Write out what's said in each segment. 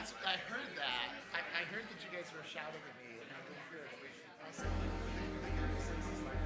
I heard that. I heard that you guys were shouting at me, and I could hear it. I said, like, the thing that says is like,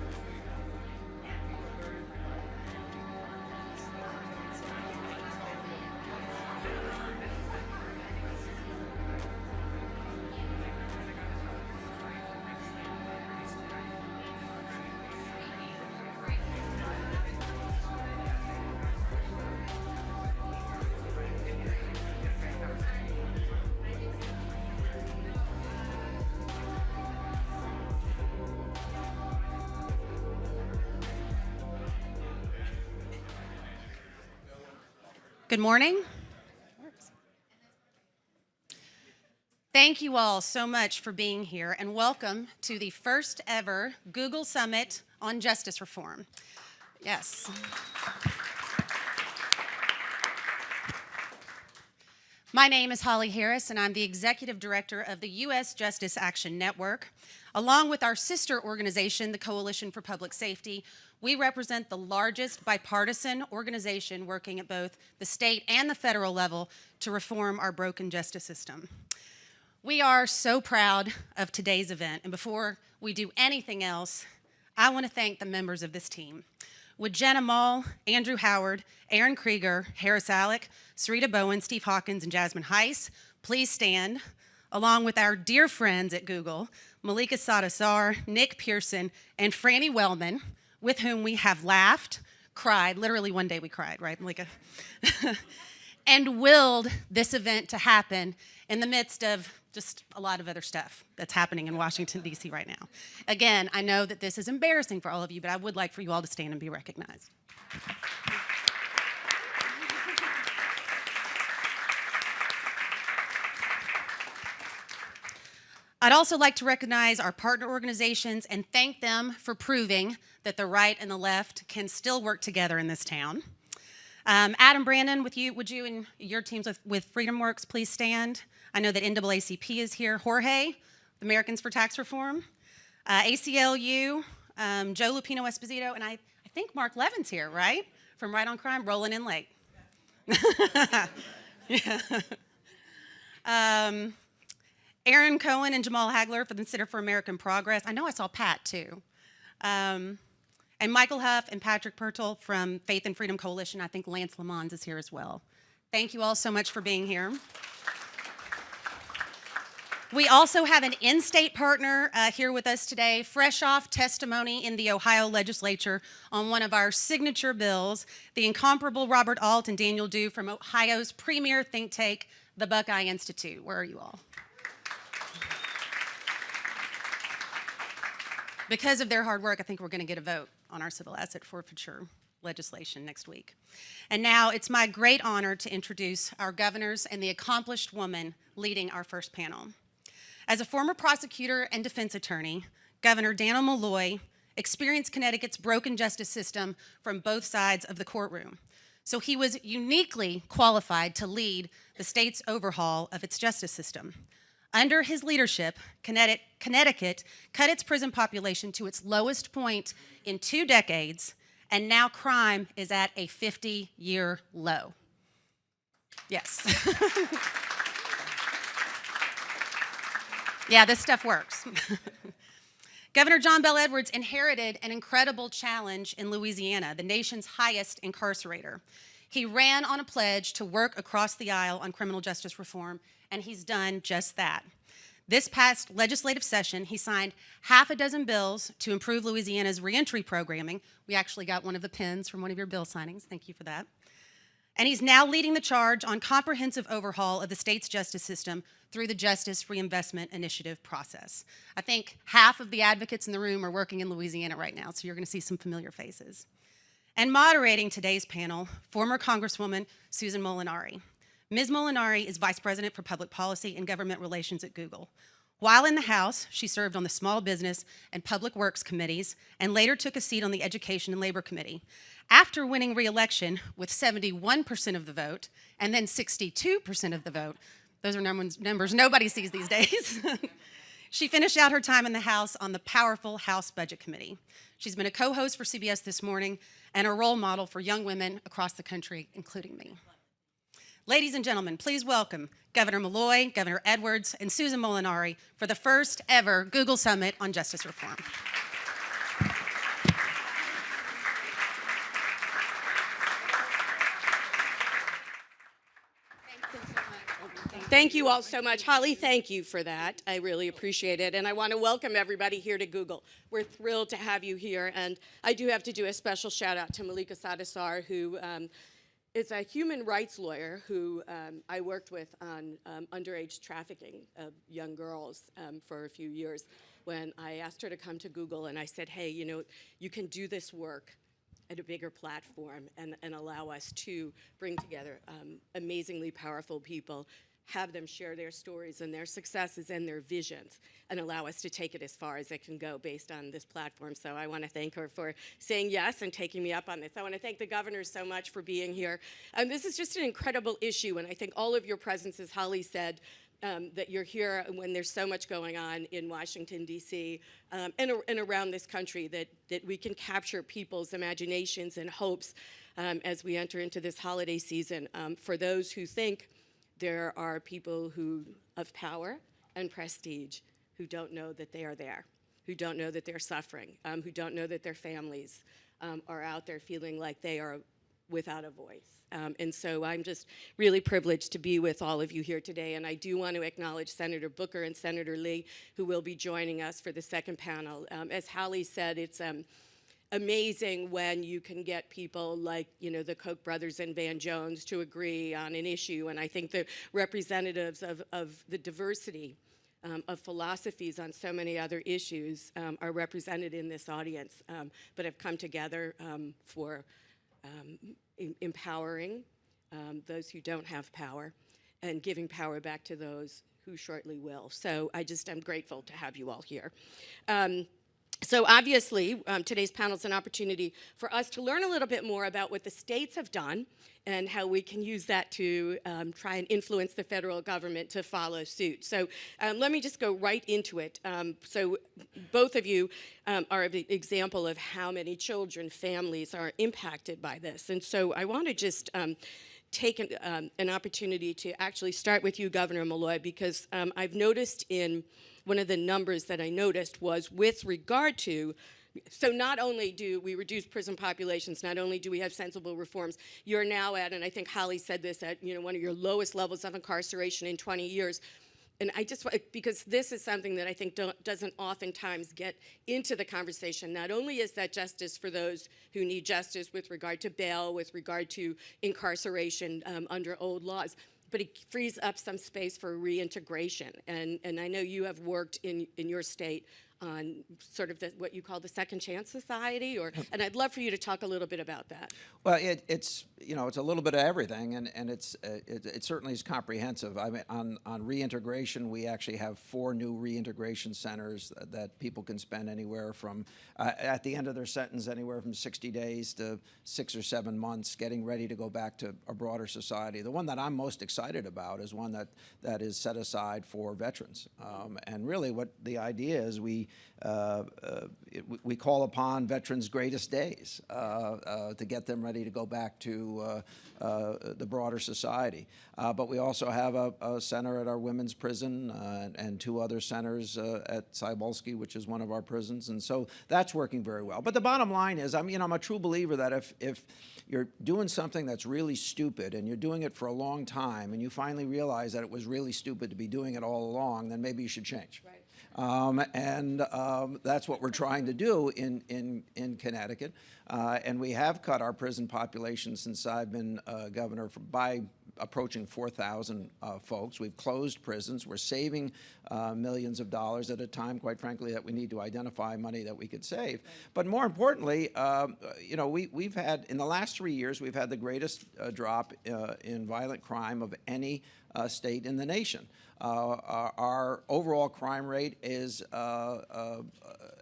Good morning. Thank you all so much for being here, and welcome to the first ever Google Summit on Justice Reform. Yes. My name is Holly Harris, and I'm the Executive Director of the U.S. Justice Action Network. Along with our sister organization, the Coalition for Public Safety, we represent the largest bipartisan organization working at both the state and the federal level to reform our broken justice system. We are so proud of today's event, and before we do anything else, I want to thank the members of this team. Would Jenna Mall, Andrew Howard, Aaron Krieger, Harris Alec, Sarita Bowen, Steve Hawkins, and Jasmine Heiss please stand, along with our dear friends at Google, Malika Sadasar, Nick Pearson, and Franny Wellman, with whom we have laughed, cried, literally one day we cried, right, Malika? And willed this event to happen in the midst of just a lot of other stuff that's happening in Washington, D.C. right now. Again, I know that this is embarrassing for all of you, but I would like for you all to stand and be recognized. I'd also like to recognize our partner organizations and thank them for proving that the right and the left can still work together in this town. Adam Brandon, would you and your teams with FreedomWorks please stand? I know that NAACP is here. Jorge, Americans for Tax Reform. ACLU, Joe Lupino Esposito, and I think Mark Levin's here, right? From Right on Crime, rolling in late. Yeah. Aaron Cohen and Jamal Hagler for the Center for American Progress. I know I saw Pat, too. And Michael Huff and Patrick Pertl from Faith and Freedom Coalition. I think Lance Lamons is here as well. Thank you all so much for being here. We also have an in-state partner here with us today, fresh off testimony in the Ohio legislature on one of our signature bills, the incomparable Robert Alt and Daniel Dew from Ohio's premier think tank, the Buckeye Institute. Where are you all? Because of their hard work, I think we're going to get a vote on our civil asset forfeiture legislation next week. And now it's my great honor to introduce our governors and the accomplished woman leading our first panel. As a former prosecutor and defense attorney, Governor Dannel Malloy experienced Connecticut's broken justice system from both sides of the courtroom. So he was uniquely qualified to lead the state's overhaul of its justice system. Under his leadership, Connecticut cut its prison population to its lowest point in 2 decades, and now crime is at a 50-year low. Yes. Yeah, this stuff works. Governor John Bel Edwards inherited an incredible challenge in Louisiana, the nation's highest incarcerator. He ran on a pledge to work across the aisle on criminal justice reform, and he's done just that. This past legislative session, he signed 6 bills to improve Louisiana's reentry programming. We actually got one of the pins from one of your bill signings. Thank you for that. And he's now leading the charge on comprehensive overhaul of the state's justice system through the Justice Reinvestment Initiative process. I think half of the advocates in the room are working in Louisiana right now, so you're going to see some familiar faces. And moderating today's panel, former Congresswoman Susan Molinari. Ms. Molinari is Vice President for Public Policy and Government Relations at Google. While in the House, she served on the Small Business and Public Works Committees and later took a seat on the Education and Labor Committee. After winning re-election with 71% of the vote and then 62% of the vote, those are numbers nobody sees these days, she finished out her time in the House on the powerful House Budget Committee. She's been a co-host for CBS This Morning and a role model for young women across the country, including me. Ladies and gentlemen, please welcome Governor Malloy, Governor Edwards, and Susan Molinari for the first ever Google Summit on Justice Reform. Thank you all so much. Holly, thank you for that. I really appreciate it. And I want to welcome everybody here to Google. We're thrilled to have you here. And I do have to do a special shout out to Malika Sadasar, who is a human rights lawyer who I worked with on underage trafficking of young girls for a few years. When I asked her to come to Google and I said, hey, you know, you can do this work at a bigger platform and allow us to bring together amazingly powerful people, have them share their stories and their successes and their visions, and allow us to take it as far as it can go based on this platform. So I want to thank her for saying yes and taking me up on this. I want to thank the governor so much for being here. This is just an incredible issue, and I think all of your presence, as Holly said, that you're here when there's so much going on in Washington, D.C., and around this country, that we can capture people's imaginations and hopes as we enter into this holiday season. For those who think there are people of power and prestige who don't know that they are there, who don't know that they're suffering, who don't know that their families are out there feeling like they are without a voice. And so I'm just really privileged to be with all of you here today. And I do want to acknowledge Senator Booker and Senator Lee, who will be joining us for the second panel. As Holly said, it's amazing when you can get people like, you know, the Koch brothers and Van Jones to agree on an issue. And I think the representatives of the diversity of philosophies on so many other issues are represented in this audience, but have come together for empowering those who don't have power and giving power back to those who shortly will. So I'm grateful to have you all here. So obviously, today's panel is an opportunity for us to learn a little bit more about what the states have done and how we can use that to try and influence the federal government to follow suit. So let me just go right into it. So both of you are an example of how many children, families are impacted by this. And so I want to just take an opportunity to actually start with you, Governor Malloy, because I've noticed one of the numbers that I noticed was with regard to, so not only do we reduce prison populations, not only do we have sensible reforms, you're now at, and I think Holly said this, at one of your lowest levels of incarceration in 20 years. And I just, because this is something that I think doesn't oftentimes get into the conversation. Not only is that justice for those who need justice with regard to bail, with regard to incarceration under old laws, but it frees up some space for reintegration. And I know you have worked in your state on sort of what you call the Second Chance Society, and I'd love for you to talk a little bit about that. Well, it's a little bit of everything, and it certainly is comprehensive. I mean, on reintegration, we actually have 4 new reintegration centers that people can spend anywhere from at the end of their sentence, anywhere from 60 days to 6 or 7 months, getting ready to go back to a broader society. The one that I'm most excited about is one that is set aside for veterans, and really what the idea is, we call upon veterans' greatest days to get them ready to go back to the broader society. But we also have a center at our women's prison and 2 other centers at Cybulski, which is one of our prisons, and so that's working very well. But the bottom line is, I'm a true believer that if you're doing something that's really stupid and you're doing it for a long time and you finally realize that it was really stupid to be doing it all along, then maybe you should change. Right. That's what we're trying to do in Connecticut. And we have cut our prison population since I've been governor by approaching 4,000 folks. We've closed prisons. We're saving millions of dollars at a time, quite frankly, that we need to identify money that we could save. But more importantly, we've had, in the last 3 years, we've had the greatest drop in violent crime of any state in the nation. Our overall crime rate is at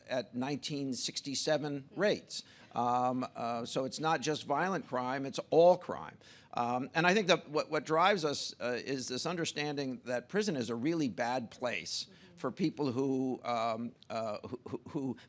1967 rates. So it's not just violent crime, it's all crime. And I think that what drives us is this understanding that prison is a really bad place for people who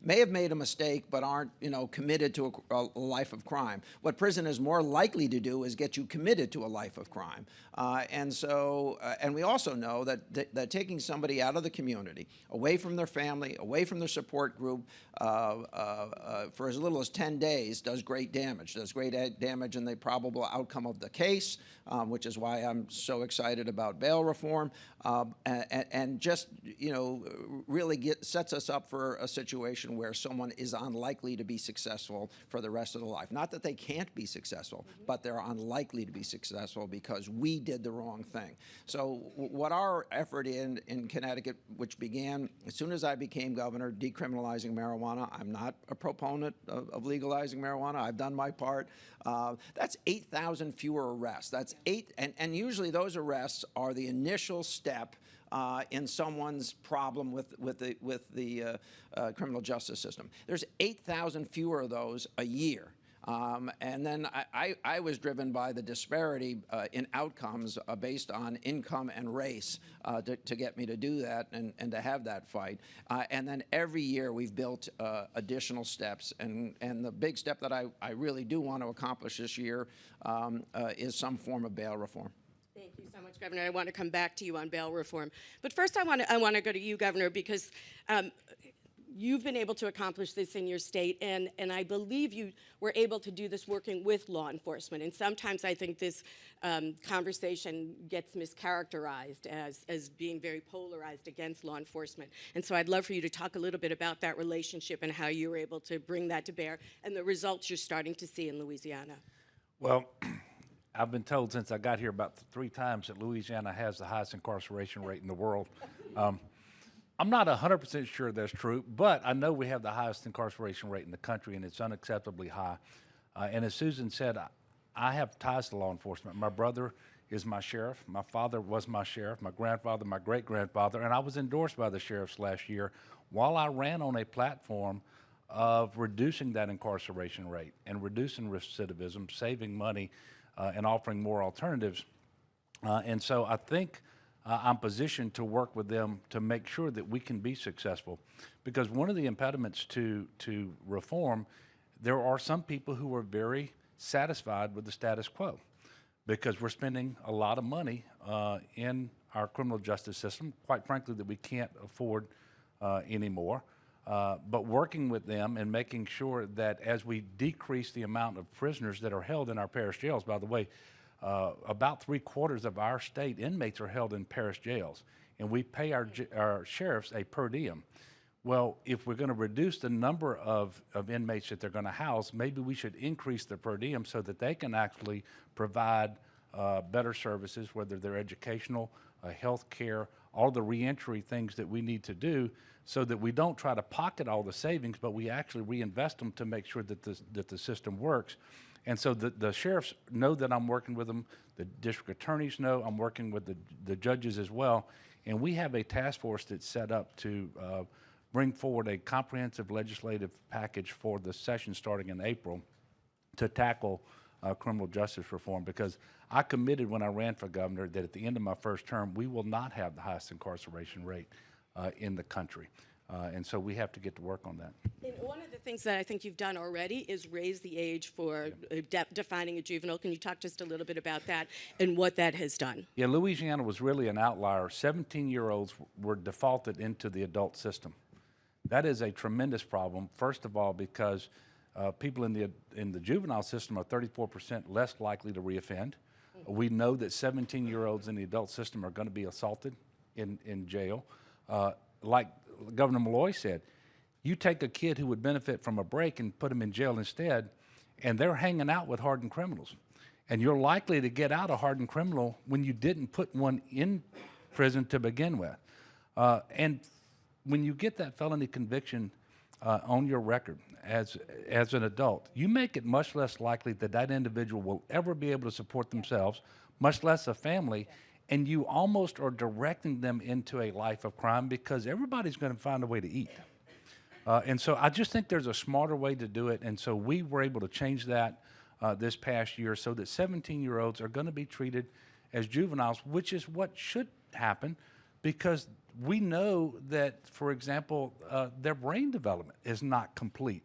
may have made a mistake but aren't, committed to a life of crime. What prison is more likely to do is get you committed to a life of crime. And we also know that taking somebody out of the community, away from their family, away from their support group, for as little as 10 days does great damage. Does great damage in the probable outcome of the case, which is why I'm so excited about bail reform, and just, really sets us up for a situation where someone is unlikely to be successful for the rest of their life. Not that they can't be successful, but they're unlikely to be successful because we did the wrong thing. So what our effort in Connecticut, which began as soon as I became governor, decriminalizing marijuana. I'm not a proponent of legalizing marijuana. I've done my part. That's 8,000 fewer arrests. That's and usually those arrests are the initial step in someone's problem with the criminal justice system. There's 8,000 fewer of those a year. And then I was driven by the disparity in outcomes based on income and race to get me to do that and to have that fight. And then every year we've built additional steps. And the big step that I really do want to accomplish this year is some form of bail reform. Thank you so much, Governor. I want to come back to you on bail reform. But first I want to go to you, Governor, because you've been able to accomplish this in your state, and I believe you were able to do this working with law enforcement. And sometimes I think this conversation gets mischaracterized as being very polarized against law enforcement. And so I'd love for you to talk a little bit about that relationship and how you were able to bring that to bear and the results you're starting to see in Louisiana. Well, I've been told since I got here about 3 times that Louisiana has the highest incarceration rate in the world. I'm not 100% sure that's true, but I know we have the highest incarceration rate in the country, and it's unacceptably high. And as Susan said, I have ties to law enforcement. My brother is my sheriff. My father was my sheriff. My grandfather, my great-grandfather, and I was endorsed by the sheriffs last year while I ran on a platform of reducing that incarceration rate and reducing recidivism, saving money, and offering more alternatives. And so I think I'm positioned to work with them to make sure that we can be successful. Because one of the impediments to reform, there are some people who are very satisfied with the status quo because we're spending a lot of money in our criminal justice system, quite frankly, that we can't afford anymore. But working with them and making sure that as we decrease the amount of prisoners that are held in our parish jails, by the way, about 3/4 of our state inmates are held in parish jails, and we pay our sheriffs a per diem. Well, if we're going to reduce the number of inmates that they're going to house, maybe we should increase the per diem so that they can actually provide better services, whether they're educational, health care, all the reentry things that we need to do, so that we don't try to pocket all the savings, but we actually reinvest them to make sure that the system works. And so the sheriffs know that I'm working with them. The district attorneys know I'm working with the judges as well. And we have a task force that's set up to bring forward a comprehensive legislative package for the session starting in April to tackle criminal justice reform, because I committed when I ran for governor that at the end of my first term, we will not have the highest incarceration rate in the country. And so we have to get to work on that. And one of the things that I think you've done already is raise the age for defining a juvenile. Can you talk just a little bit about that and what that has done? Yeah, Louisiana was really an outlier. 17-year-olds were defaulted into the adult system. That is a tremendous problem, first of all, because people in the juvenile system are 34% less likely to reoffend. We know that 17-year-olds in the adult system are going to be assaulted in jail. Like Governor Malloy said, you take a kid who would benefit from a break and put them in jail instead, and they're hanging out with hardened criminals. And you're likely to get out a hardened criminal when you didn't put one in prison to begin with. And when you get that felony conviction on your record as an adult, you make it much less likely that that individual will ever be able to support themselves, much less a family, and you almost are directing them into a life of crime because everybody's going to find a way to eat. And so I just think there's a smarter way to do it, and so we were able to change that this past year so that 17-year-olds are going to be treated as juveniles, which is what should happen, because we know that, for example, their brain development is not complete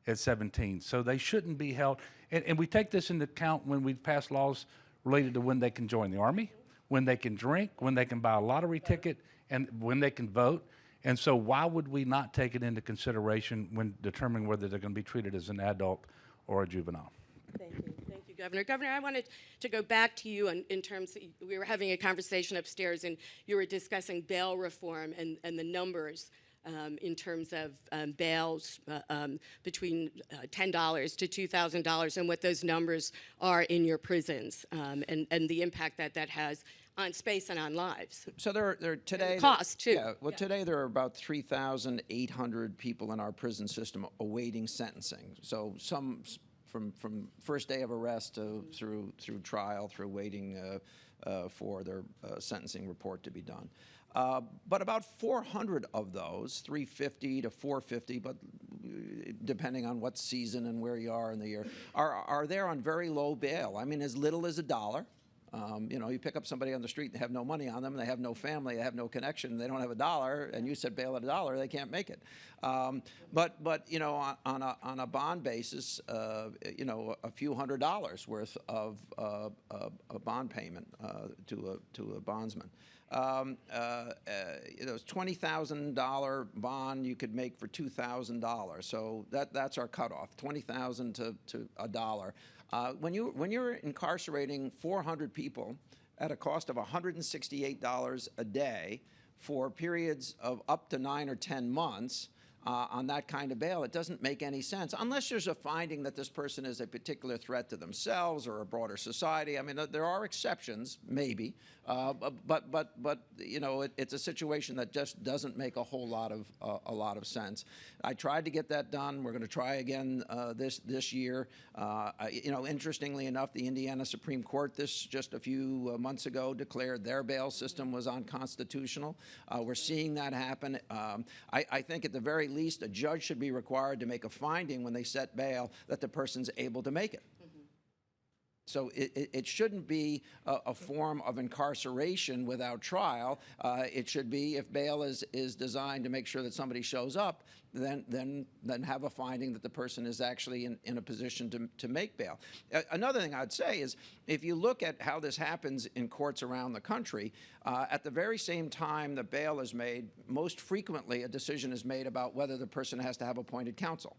at 17, so they shouldn't be held. And we take this into account when we pass laws related to when they can join the Army, when they can drink, when they can buy a lottery ticket, and when they can vote. And so why would we not take it into consideration when determining whether they're going to be treated as an adult or a juvenile? Thank you. Thank you, Governor. Governor, I wanted to go back to you in terms of, we were having a conversation upstairs, and you were discussing bail reform and the numbers in terms of bails between $10 to $2,000 and what those numbers are in your prisons and the impact that has on space and on lives. So there are today. And cost, too. Yeah. Well, today there are about 3,800 people in our prison system awaiting sentencing. So some from first day of arrest through trial, through waiting for their sentencing report to be done. But about 400 of those, 350 to 450, but depending on what season and where you are in the year, are there on very low bail. I mean, as little as $1. You know, you pick up somebody on the street and they have no money on them, and they have no family, they have no connection, they don't have $1, and you said bail at $1, they can't make it. But you know, on a bond basis, you know, a few $100s worth of a bond payment to a bondsman. You know, $20,000 bond you could make for $2,000. So that's our cutoff, $20,000 to $1. When you're incarcerating 400 people at a cost of $168 a day for periods of up to 9 or 10 months on that kind of bail, it doesn't make any sense unless there's a finding that this person is a particular threat to themselves or a broader society. I mean, there are exceptions, maybe, but you know, it's a situation that just doesn't make a whole lot of sense. I tried to get that done. We're going to try again this year. You know, interestingly enough, the Indiana Supreme Court just a few months ago declared their bail system was unconstitutional. We're seeing that happen. I think at the very least, a judge should be required to make a finding when they set bail that the person's able to make it. So it shouldn't be a form of incarceration without trial. It should be, if bail is designed to make sure that somebody shows up, then have a finding that the person is actually in a position to make bail. Another thing I'd say is, if you look at how this happens in courts around the country, at the very same time that bail is made, most frequently a decision is made about whether the person has to have appointed counsel.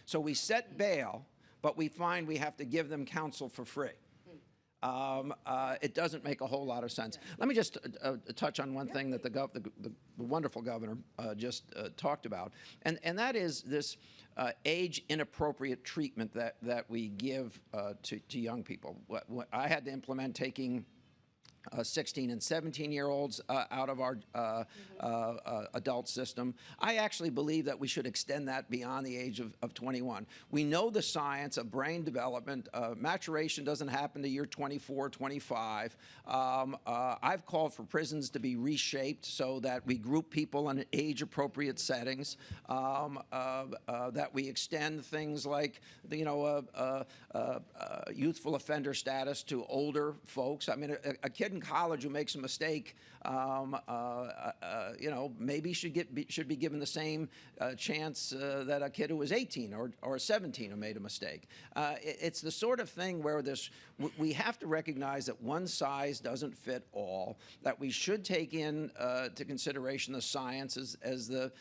So we set bail, but we find we have to give them counsel for free. It doesn't make a whole lot of sense. Let me just touch on one thing that the wonderful governor just talked about, and that is this age-inappropriate treatment that we give to young people. I had to implement taking 16 and 17-year-olds out of our adult system. I actually believe that we should extend that beyond the age of 21. We know the science of brain development. Maturation doesn't happen to year 24, 25. I've called for prisons to be reshaped so that we group people in age-appropriate settings, that we extend things like, you know, youthful offender status to older folks. I mean, a kid in college who makes a mistake, you know, maybe should be given the same chance that a kid who was 18 or 17 who made a mistake. It's the sort of thing where we have to recognize that one size doesn't fit all, that we should take to consideration the science, as the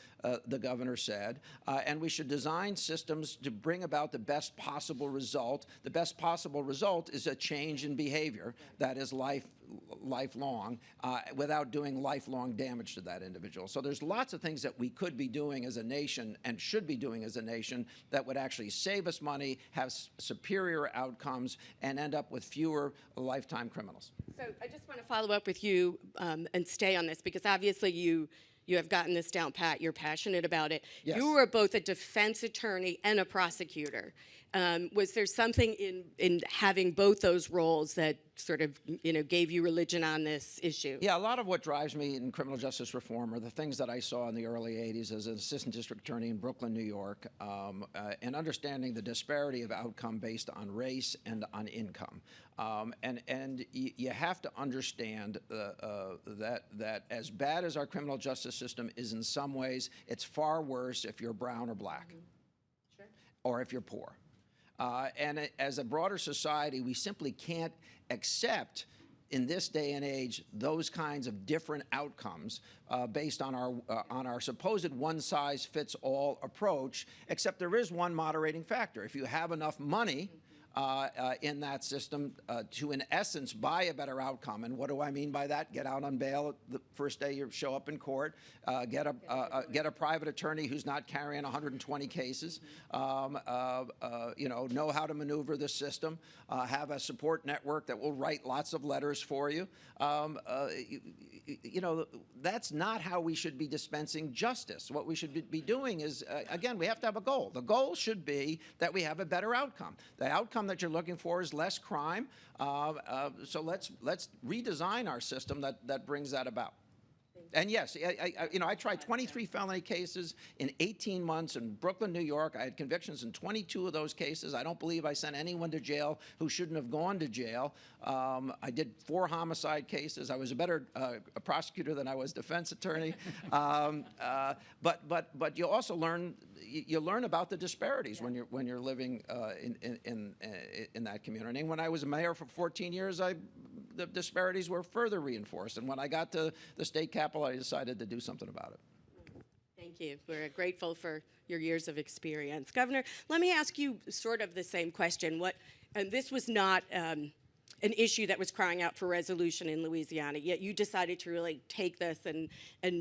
governor said, and we should design systems to bring about the best possible result. The best possible result is a change in behavior that is lifelong, without doing lifelong damage to that individual. So there's lots of things that we could be doing as a nation and should be doing as a nation that would actually save us money, have superior outcomes, and end up with fewer lifetime criminals. So I just want to follow up with you and stay on this, because obviously you have gotten this down pat. You're passionate about it. Yes. You were both a defense attorney and a prosecutor. Was there something in having both those roles that sort of, gave you religion on this issue? Yeah, a lot of what drives me in criminal justice reform are the things that I saw in the early 80s as an assistant district attorney in Brooklyn, New York, and understanding the disparity of outcome based on race and on income. And you have to understand that as bad as our criminal justice system is in some ways, it's far worse if you're brown or black, Sure. or if you're poor. And as a broader society, we simply can't accept in this day and age those kinds of different outcomes based on our supposed one-size-fits-all approach, except there is one moderating factor. If you have enough money in that system to, in essence, buy a better outcome. And what do I mean by that? Get out on bail the first day you show up in court, get a private attorney who's not carrying 120 cases, know how to maneuver the system, have a support network that will write lots of letters for you. That's not how we should be dispensing justice. What we should be doing is, again, we have to have a goal. The goal should be that we have a better outcome. The outcome that you're looking for is less crime. So let's redesign our system that brings that about. And yes, I tried 23 felony cases in 18 months in Brooklyn, New York. I had convictions in 22 of those cases. I don't believe I sent anyone to jail who shouldn't have gone to jail. I did 4 homicide cases. I was a better prosecutor than I was defense attorney. But you also learn about the disparities when you're living in that community. And when I was a mayor for 14 years, the disparities were further reinforced. And when I got to the state capitol, I decided to do something about it. Thank you. We're grateful for your years of experience. Governor, let me ask you sort of the same question. And this was not an issue that was crying out for resolution in Louisiana, yet you decided to really take this and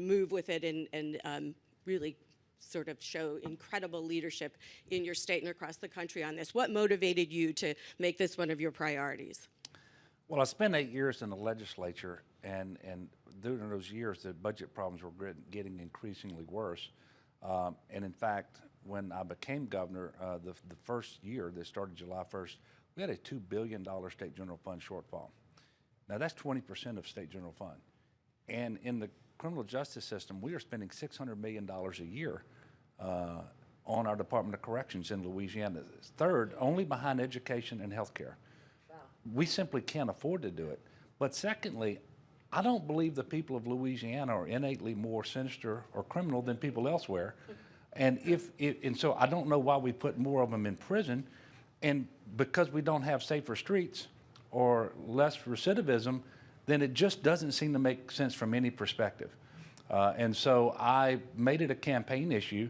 move with it and really sort of show incredible leadership in your state and across the country on this. What motivated you to make this one of your priorities? Well, I spent 8 years in the legislature, and during those years, the budget problems were getting increasingly worse. And in fact, when I became governor, the first year that started July 1st, we had a $2 billion state general fund shortfall. Now, that's 20% of state general fund. And in the criminal justice system, we are spending $600 million a year on our Department of Corrections in Louisiana. Third, only behind education and health care. We simply can't afford to do it. But secondly, I don't believe the people of Louisiana are innately more sinister or criminal than people elsewhere. And so I don't know why we put more of them in prison. And because we don't have safer streets or less recidivism, then it just doesn't seem to make sense from any perspective. And so I made it a campaign issue.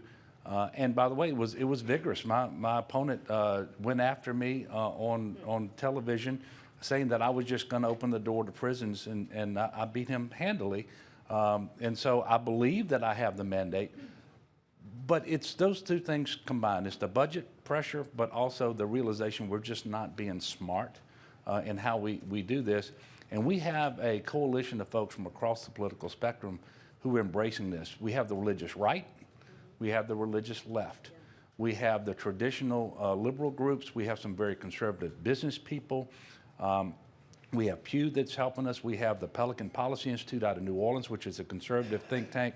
And by the way, it was vigorous. My opponent went after me on television, saying that I was just going to open the door to prisons, and I beat him handily. And so I believe that I have the mandate. But it's those two things combined. It's the budget pressure, but also the realization we're just not being smart in how we do this. And we have a coalition of folks from across the political spectrum who are embracing this. We have the religious right. We have the religious left. We have the traditional liberal groups. We have some very conservative business people. We have Pew that's helping us. We have the Pelican Policy Institute out of New Orleans, which is a conservative think tank.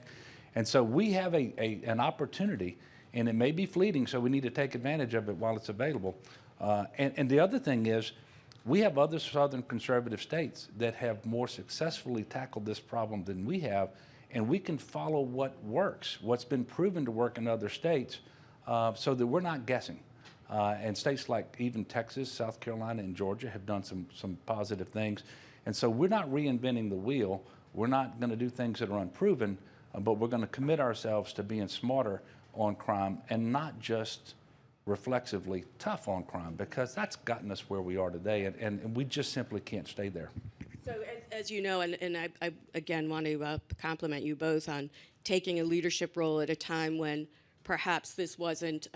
And so we have an opportunity, and it may be fleeting, so we need to take advantage of it while it's available. And the other thing is, we have other southern conservative states that have more successfully tackled this problem than we have, and we can follow what works, what's been proven to work in other states, so that we're not guessing. And states like even Texas, South Carolina, and Georgia have done some positive things. And so we're not reinventing the wheel. We're not going to do things that are unproven, but we're going to commit ourselves to being smarter on crime and not just reflexively tough on crime, because that's gotten us where we are today, and we just simply can't stay there. So as you know, and I again want to compliment you both on taking a leadership role at a time when perhaps this wasn't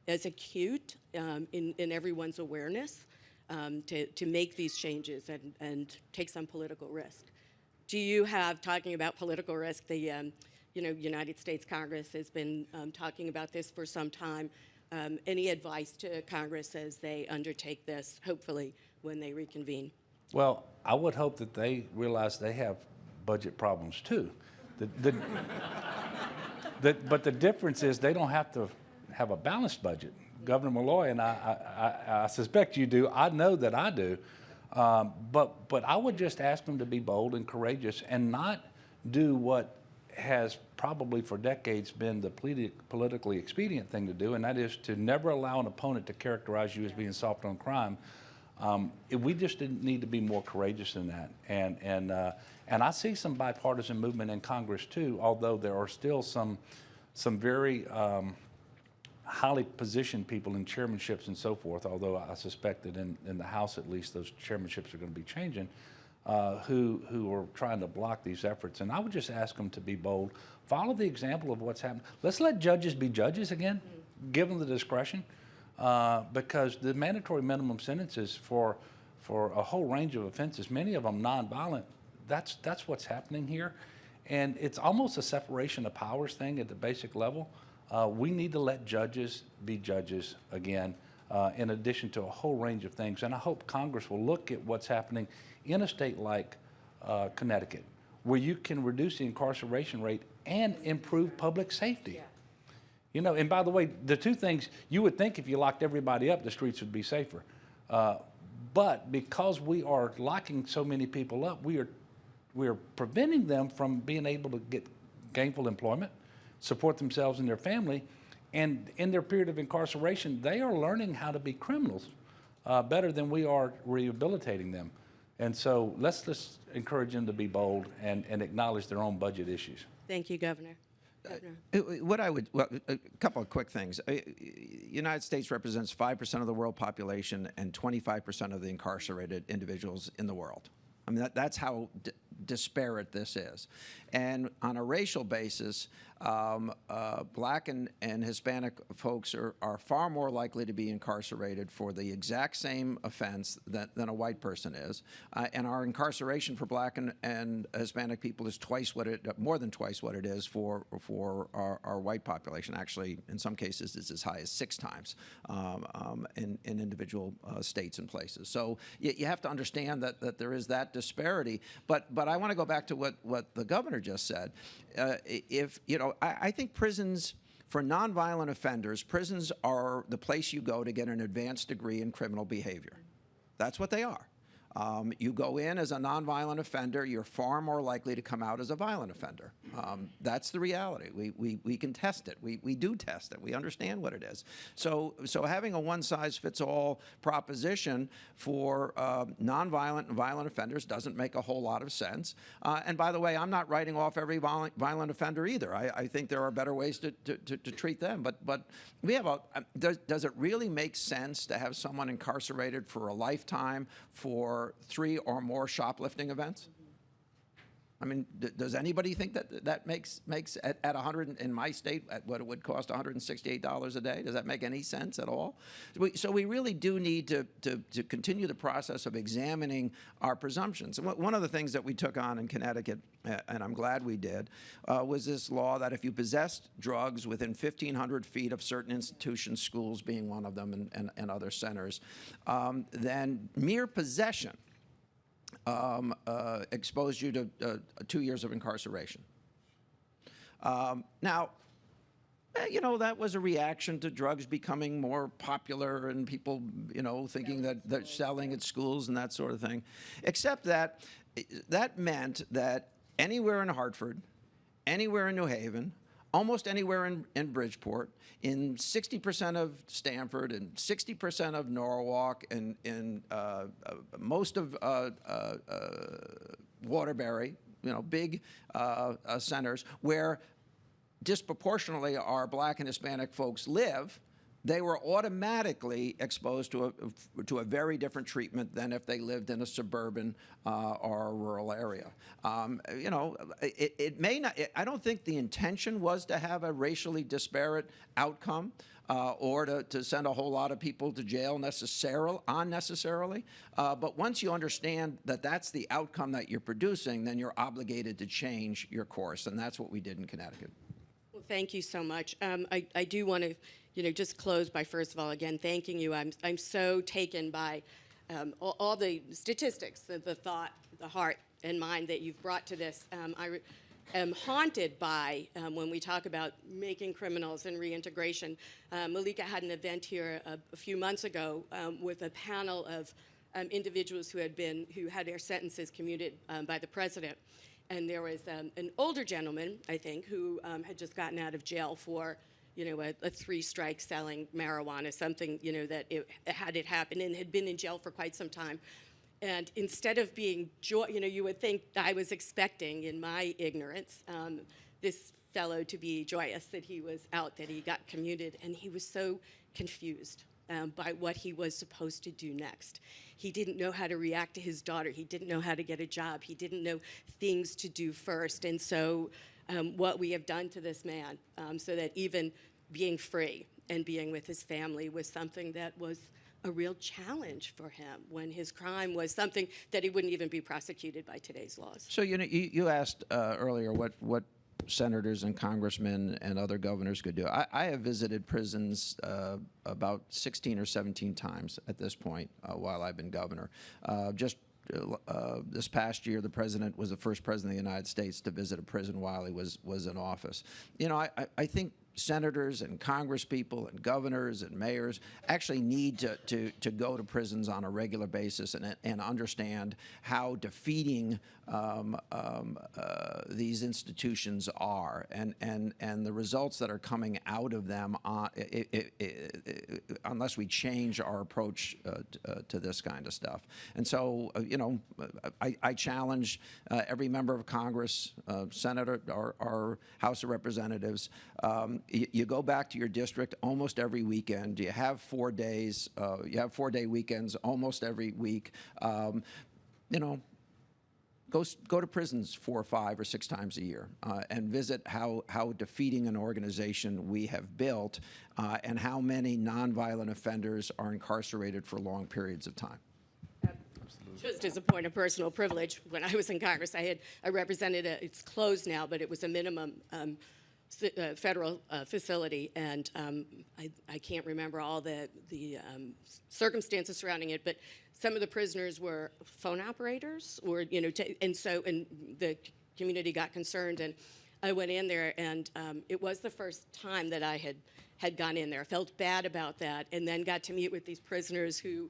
as acute in everyone's awareness to make these changes and take some political risk. Do you have, talking about political risk, the United States Congress has been talking about this for some time. Any advice to Congress as they undertake this, hopefully, when they reconvene? Well, I would hope that they realize they have budget problems too. But the difference is they don't have to have a balanced budget. Governor Malloy and I suspect you do. I know that I do. But I would just ask them to be bold and courageous and not do what has probably for decades been the politically expedient thing to do, and that is to never allow an opponent to characterize you as being soft on crime. We just need to be more courageous than that. And I see some bipartisan movement in Congress too, although there are still some very highly positioned people in chairmanships and so forth, although I suspect that in the House at least those chairmanships are going to be changing, who are trying to block these efforts. And I would just ask them to be bold, follow the example of what's happened. Let's let judges be judges again, give them the discretion, because the mandatory minimum sentences for a whole range of offenses, many of them nonviolent, that's what's happening here. And it's almost a separation of powers thing at the basic level. We need to let judges be judges again, in addition to a whole range of things. And I hope Congress will look at what's happening in a state like Connecticut, where you can reduce the incarceration rate and improve public safety. Yeah. You know, and by the way, the two things, you would think if you locked everybody up, the streets would be safer. But because we are locking so many people up, we are preventing them from being able to get gainful employment, support themselves and their family, and in their period of incarceration, they are learning how to be criminals better than we are rehabilitating them. And so let's just encourage them to be bold and acknowledge their own budget issues. Thank you, Governor. A couple of quick things. United States represents 5% of the world population and 25% of the incarcerated individuals in the world. I mean, that's how disparate this is. And on a racial basis, black and Hispanic folks are far more likely to be incarcerated for the exact same offense than a white person is. And our incarceration for black and Hispanic people is more than twice what it is for our white population. Actually, in some cases, it's as high as 6 times in individual states and places. So you have to understand that there is that disparity. But I want to go back to what the governor just said. I think prisons, for nonviolent offenders, prisons are the place you go to get an advanced degree in criminal behavior. That's what they are. You go in as a nonviolent offender, you're far more likely to come out as a violent offender. That's the reality. We can test it. We do test it. We understand what it is. So having a one-size-fits-all proposition for nonviolent and violent offenders doesn't make a whole lot of sense. And by the way, I'm not writing off every violent offender either. I think there are better ways to treat them. But we have does it really make sense to have someone incarcerated for a lifetime for 3 or more shoplifting events? I mean, does anybody think that makes at 100 in my state at what it would cost $168 a day? Does that make any sense at all? So we really do need to continue the process of examining our presumptions. And one of the things that we took on in Connecticut, and I'm glad we did, was this law that if you possessed drugs within 1,500 feet of certain institutions, schools being one of them, and other centers, then mere possession exposed you to 2 years of incarceration. Now, that was a reaction to drugs becoming more popular and people, thinking that they're selling at schools and that sort of thing. Except that meant that anywhere in Hartford, anywhere in New Haven, almost anywhere in Bridgeport, in 60% of Stamford and 60% of Norwalk and in most of Waterbury, big centers where disproportionately our black and Hispanic folks live, they were automatically exposed to a very different treatment than if they lived in a suburban or a rural area. It may not. I don't think the intention was to have a racially disparate outcome or to send a whole lot of people to jail unnecessarily. But once you understand that that's the outcome that you're producing, then you're obligated to change your course, and that's what we did in Connecticut. Well, thank you so much. I do want to just close by, first of all, again, thanking you. I'm so taken by all the statistics, the thought, the heart and mind that you've brought to this. I am haunted by when we talk about making criminals and reintegration. Malika had an event here a few months ago with a panel of individuals who had their sentences commuted by the president. And there was an older gentleman, I think, who had just gotten out of jail for, a 3-strike selling marijuana, something, that had happened and had been in jail for quite some time. And instead of being you would think I was expecting, in my ignorance, this fellow to be joyous that he was out, that he got commuted, and he was so confused by what he was supposed to do next. He didn't know how to react to his daughter. He didn't know how to get a job. He didn't know things to do first. And so what we have done to this man, so that even being free and being with his family was something that was a real challenge for him, when his crime was something that he wouldn't even be prosecuted by today's laws. So you asked earlier what senators and congressmen and other governors could do. I have visited prisons about 16 or 17 times at this point while I've been governor. This past year, the president was the first president of the United States to visit a prison while he was in office. I think senators and congresspeople and governors and mayors actually need to go to prisons on a regular basis and understand how defeating these institutions are, and the results that are coming out of them unless we change our approach to this kind of stuff. And so, I challenge every member of Congress, Senator, or House of Representatives. You go back to your district almost every weekend. You have 4 days. You have 4-day weekends almost every week. Go to prisons 4 or 5 or 6 times a year and visit how defeating an organization we have built and how many nonviolent offenders are incarcerated for long periods of time. Just as a point of personal privilege, when I was in Congress, I represented it's closed now, but it was a minimum federal facility, and I can't remember all the circumstances surrounding it, but some of the prisoners were phone operators, or and the community got concerned, and I went in there, and it was the first time that I had gone in there. I felt bad about that, and then got to meet with these prisoners who,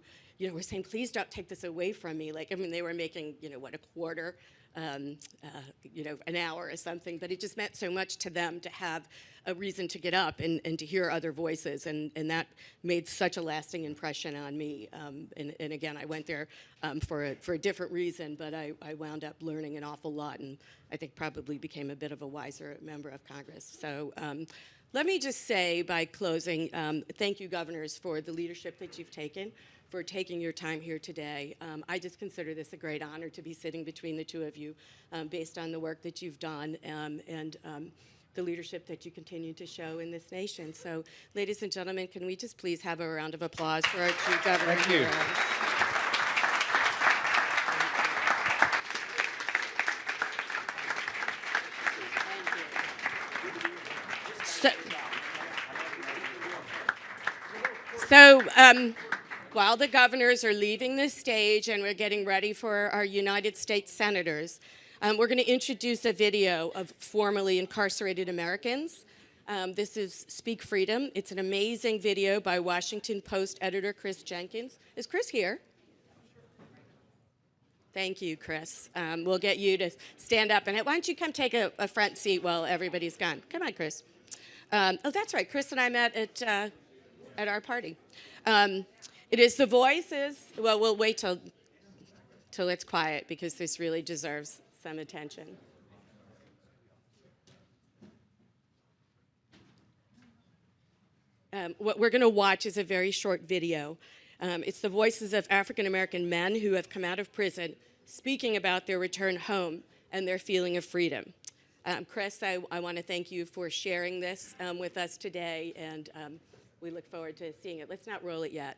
were saying, "Please don't take this away from me." They were making, a quarter, an hour or something, but it just meant so much to them to have a reason to get up and to hear other voices, and that made such a lasting impression on me. And again, I went there for a different reason, but I wound up learning an awful lot, and I think probably became a bit of a wiser member of Congress. So let me just say, by closing, thank you, governors, for the leadership that you've taken, for taking your time here today. I just consider this a great honor to be sitting between the two of you based on the work that you've done and the leadership that you continue to show in this nation. So, ladies and gentlemen, can we just please have a round of applause for our two governors? Thank you. So while the governors are leaving the stage and we're getting ready for our United States senators, we're going to introduce a video of formerly incarcerated Americans. This is Speak Freedom. It's an amazing video by Washington Post editor Chris Jenkins. Is Chris here? Thank you, Chris. We'll get you to stand up. And why don't you come take a front seat while everybody's gone? Come on, Chris. Oh, that's right. Chris and I met at our party. It is the voices. Well, we'll wait till it's quiet, because this really deserves some attention. What we're going to watch is a very short video. It's the voices of African-American men who have come out of prison speaking about their return home and their feeling of freedom. Chris, I want to thank you for sharing this with us today, and we look forward to seeing it. Let's not roll it yet.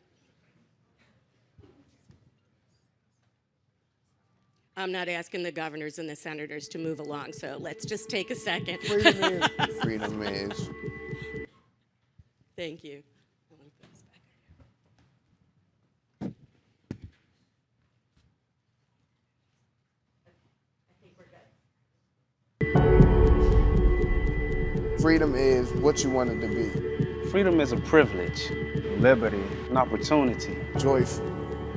I'm not asking the governors and the senators to move along, so let's just take a second. Freedom is. Thank you. Freedom is what you want it to be. Freedom is a privilege, liberty, an opportunity. Joyful.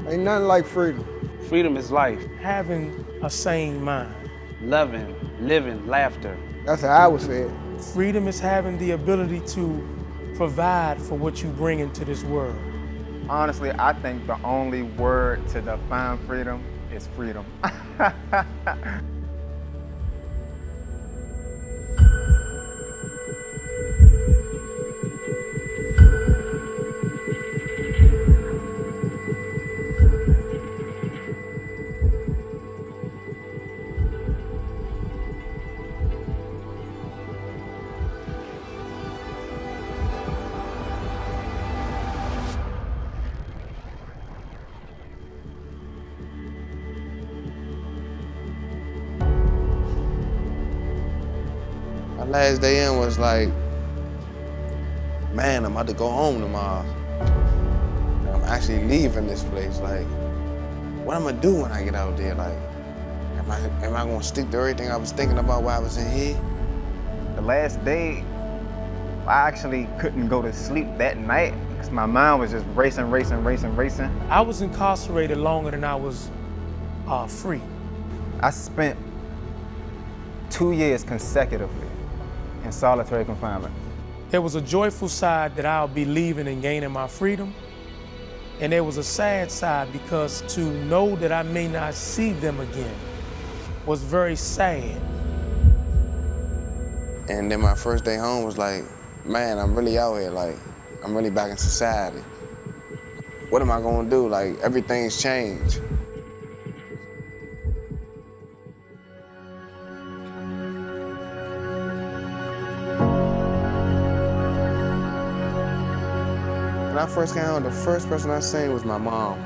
Ain't nothing like freedom. Freedom is life, Having a sane mind. loving, living, laughter. That's how I would say it. Freedom is having the ability to provide for what you bring into this world. Honestly, I think the only word to define freedom is freedom. My last day in was like, man, I'm about to go home tomorrow. I'm actually leaving this place. Like, what am I gonna do when I get out there? Like, am I gonna stick to everything I was thinking about while I was in here? The last day, I actually couldn't go to sleep that night because my mind was just racing. I was incarcerated longer than I was free. I spent 2 years consecutively in solitary confinement. There was a joyful side that I'll be leaving and gaining my freedom. And there was a sad side because to know that I may not see them again was very sad. And then my first day home was like, man, I'm really out here. Like, I'm really back in society. What am I gonna do? Like, everything's changed. When I first came home, the first person I seen was my mom.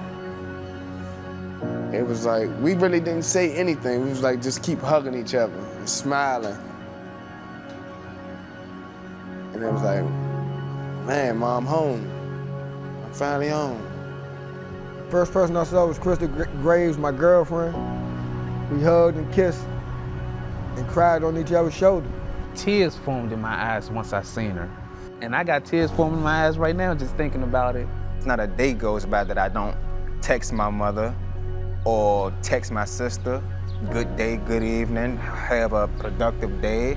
It was like, we really didn't say anything. We was like, just keep hugging each other and smiling. And it was like, man, Mom, home. I'm finally home. First person I saw was Krista Graves, my girlfriend. We hugged and kissed and cried on each other's shoulder. Tears formed in my eyes once I seen her. And I got tears forming in my eyes right now just thinking about it. It's not a day goes by that I don't text my mother or text my sister, good day, good evening, have a productive day,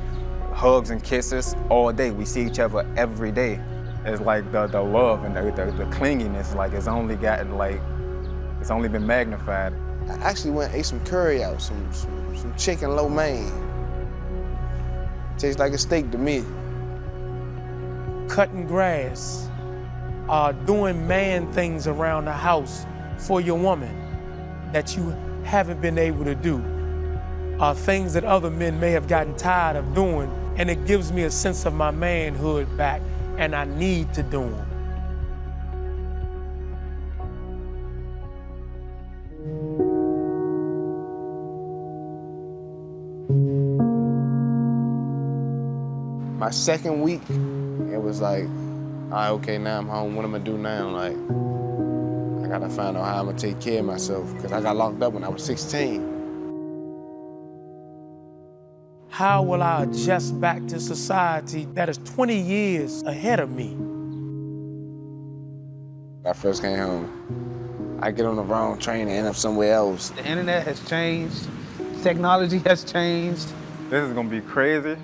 hugs and kisses all day. We see each other every day. It's like the love and the clinginess, like it's only been magnified. I actually went and ate some curry out, some chicken lo mein. Tastes like a steak to me. Cutting grass, doing man things around the house for your woman that you haven't been able to do, things that other men may have gotten tired of doing, and it gives me a sense of my manhood back, and I need to do them. My second week, it was like, all right, okay, now I'm home. What am I gonna do now? Like, I gotta find out how I'm gonna take care of myself because I got locked up when I was 16. How will I adjust back to society that is 20 years ahead of me? When I first came home, I get on the wrong train and end up somewhere else. The internet has changed. Technology has changed. This is gonna be crazy.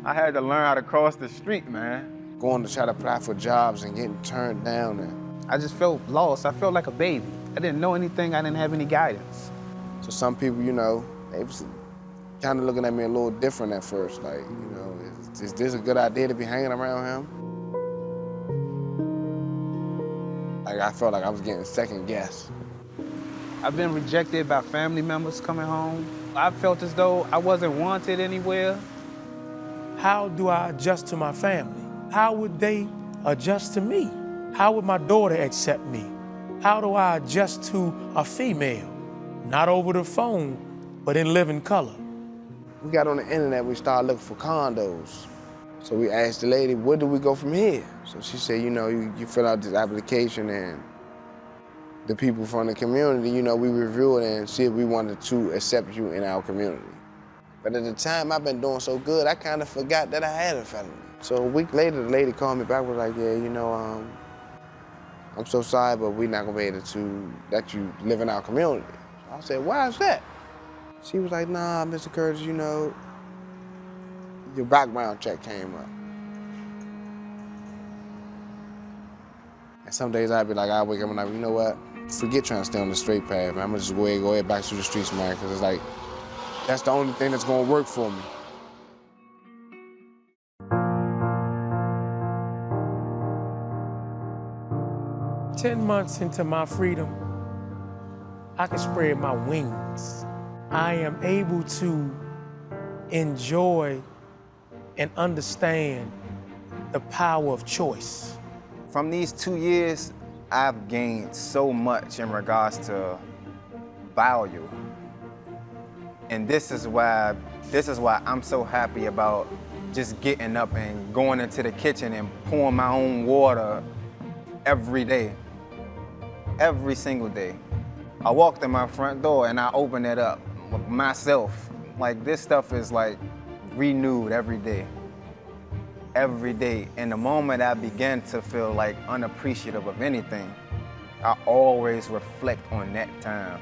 I had to learn how to cross the street, man. Going to try to apply for jobs and getting turned down. And I just felt lost. I felt like a baby. I didn't know anything. I didn't have any guidance. so some people, you know, they was kind of looking at me a little different at first. Like, you know, is this a good idea to be hanging around him? Like, I felt like I was getting second guessed. I've been rejected by family members coming home. I felt as though I wasn't wanted anywhere. How do I adjust to my family? How would they adjust to me? How would my daughter accept me? How do I adjust to a female? Not over the phone, but in living color. We got on the internet, we started looking for condos. So we asked the lady, where do we go from here? So she said, you know, you fill out this application and the people from the community, you know, we review it and see if we wanted to accept you in our community. But at the time, I've been doing so good, I kind of forgot that I had a felony. So a week later, the lady called me back, was like, yeah, you know, I'm so sorry, but we're not gonna be able to let you live in our community. I said, why is that? She was like, nah, Mr. Curtis, you know, your background check came up. And some days I'd be like, I wake up and I'm like, you know what? Forget trying to stay on the straight path, man. I'm gonna just go ahead back to the streets, man, because it's like, that's the only thing that's gonna work for me. "10 months into my freedom, I can spread my wings. I am able to enjoy and understand the power of choice." From these 2 years, I've gained so much in regards to value. And this is why I'm so happy about just getting up and going into the kitchen and pouring my own water every day, every single day. I walked in my front door and I opened it up myself. Like, this stuff is like renewed every day. Every day. And the moment I began to feel like unappreciative of anything, I always reflect on that time,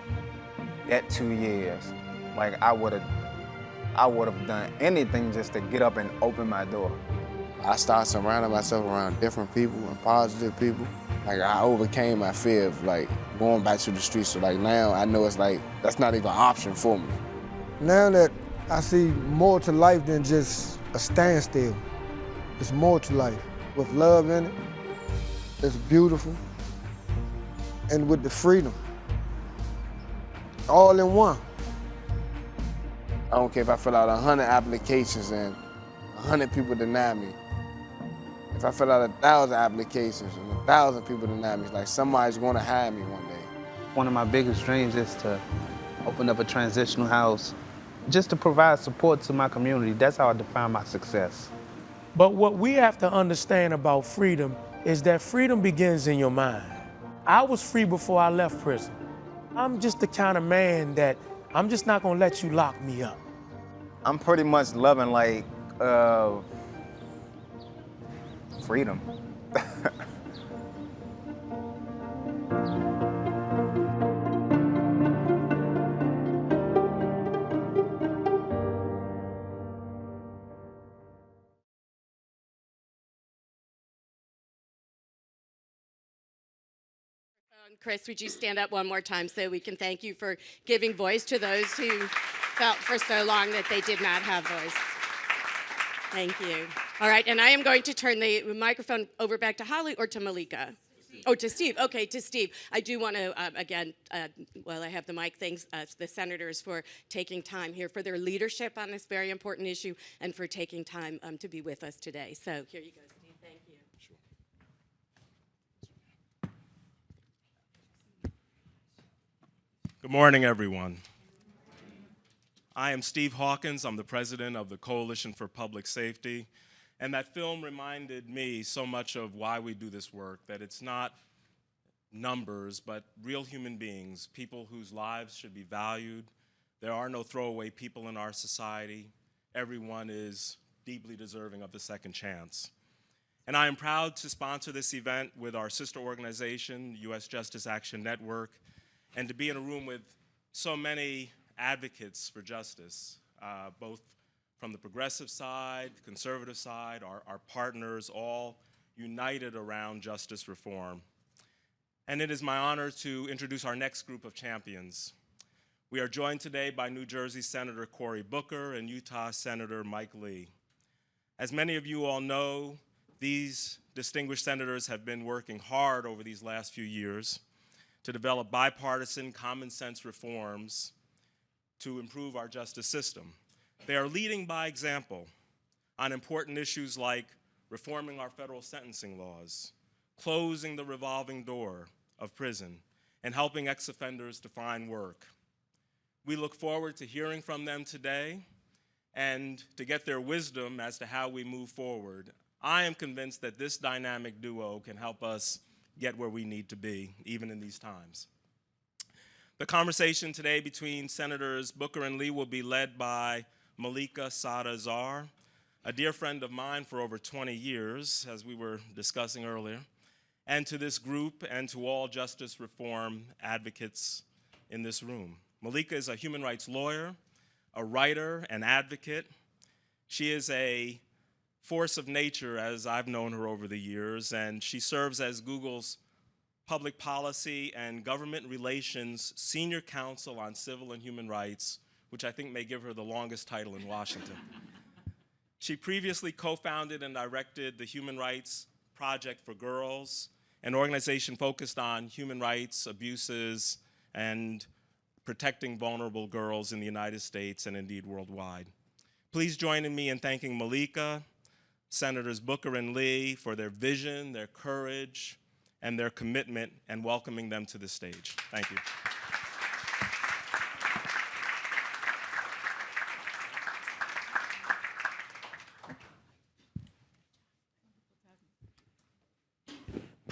that 2 years. Like, I would have done anything just to get up and open my door. I started surrounding myself around different people and positive people. Like, I overcame my fear of like going back to the streets. So like now I know it's like, that's not even an option for me. Now that I see more to life than just a standstill, it's more to life. With love in it, it's beautiful. And with the freedom, all in one. I don't care if I fill out 100 applications and 100 people deny me. If I fill out 1,000 applications and 1,000 people deny me, it's like somebody's gonna hire me one day. One of my biggest dreams is to open up a transitional house just to provide support to my community. That's how I define my success. But what we have to understand about freedom is that freedom begins in your mind. I was free before I left prison. I'm just the kind of man that I'm just not gonna let you lock me up. I'm pretty much loving like freedom. Chris, would you stand up one more time so we can thank you for giving voice to those who felt for so long that they did not have voice. Thank you. All right, and I am going to turn the microphone over back to Holly or to Malika. Oh, to Steve. Okay, to Steve. I do want to, again, while I have the mic, thanks the senators for taking time here, for their leadership on this very important issue, and for taking time to be with us today. So here you go, Steve. Thank you. Good morning, everyone. I am Steve Hawkins. I'm the president of the Coalition for Public Safety. And that film reminded me so much of why we do this work, that it's not numbers, but real human beings, people whose lives should be valued. There are no throwaway people in our society. Everyone is deeply deserving of the second chance. And I am proud to sponsor this event with our sister organization, U.S. Justice Action Network, and to be in a room with so many advocates for justice, both from the progressive side, conservative side, our partners, all united around justice reform. And it is my honor to introduce our next group of champions. We are joined today by New Jersey Senator Cory Booker and Utah Senator Mike Lee. As many of you all know, these distinguished senators have been working hard over these last few years to develop bipartisan, common sense reforms to improve our justice system. They are leading by example on important issues like reforming our federal sentencing laws, closing the revolving door of prison, and helping ex-offenders to find work. We look forward to hearing from them today and to get their wisdom as to how we move forward. I am convinced that this dynamic duo can help us get where we need to be, even in these times. The conversation today between Senators Booker and Lee will be led by Malika Sada-Zar, a dear friend of mine for over 20 years, as we were discussing earlier, and to this group and to all justice reform advocates in this room. Malika is a human rights lawyer, a writer, an advocate. She is a force of nature, as I've known her over the years, and she serves as Google's Public Policy and Government Relations Senior Counsel on Civil and Human Rights, which I think may give her the longest title in Washington. She previously co-founded and directed the Human Rights Project for Girls, an organization focused on human rights abuses and protecting vulnerable girls in the United States and indeed worldwide. Please join me in thanking Malika, Senators Booker and Lee for their vision, their courage, and their commitment, and welcoming them to the stage. Thank you.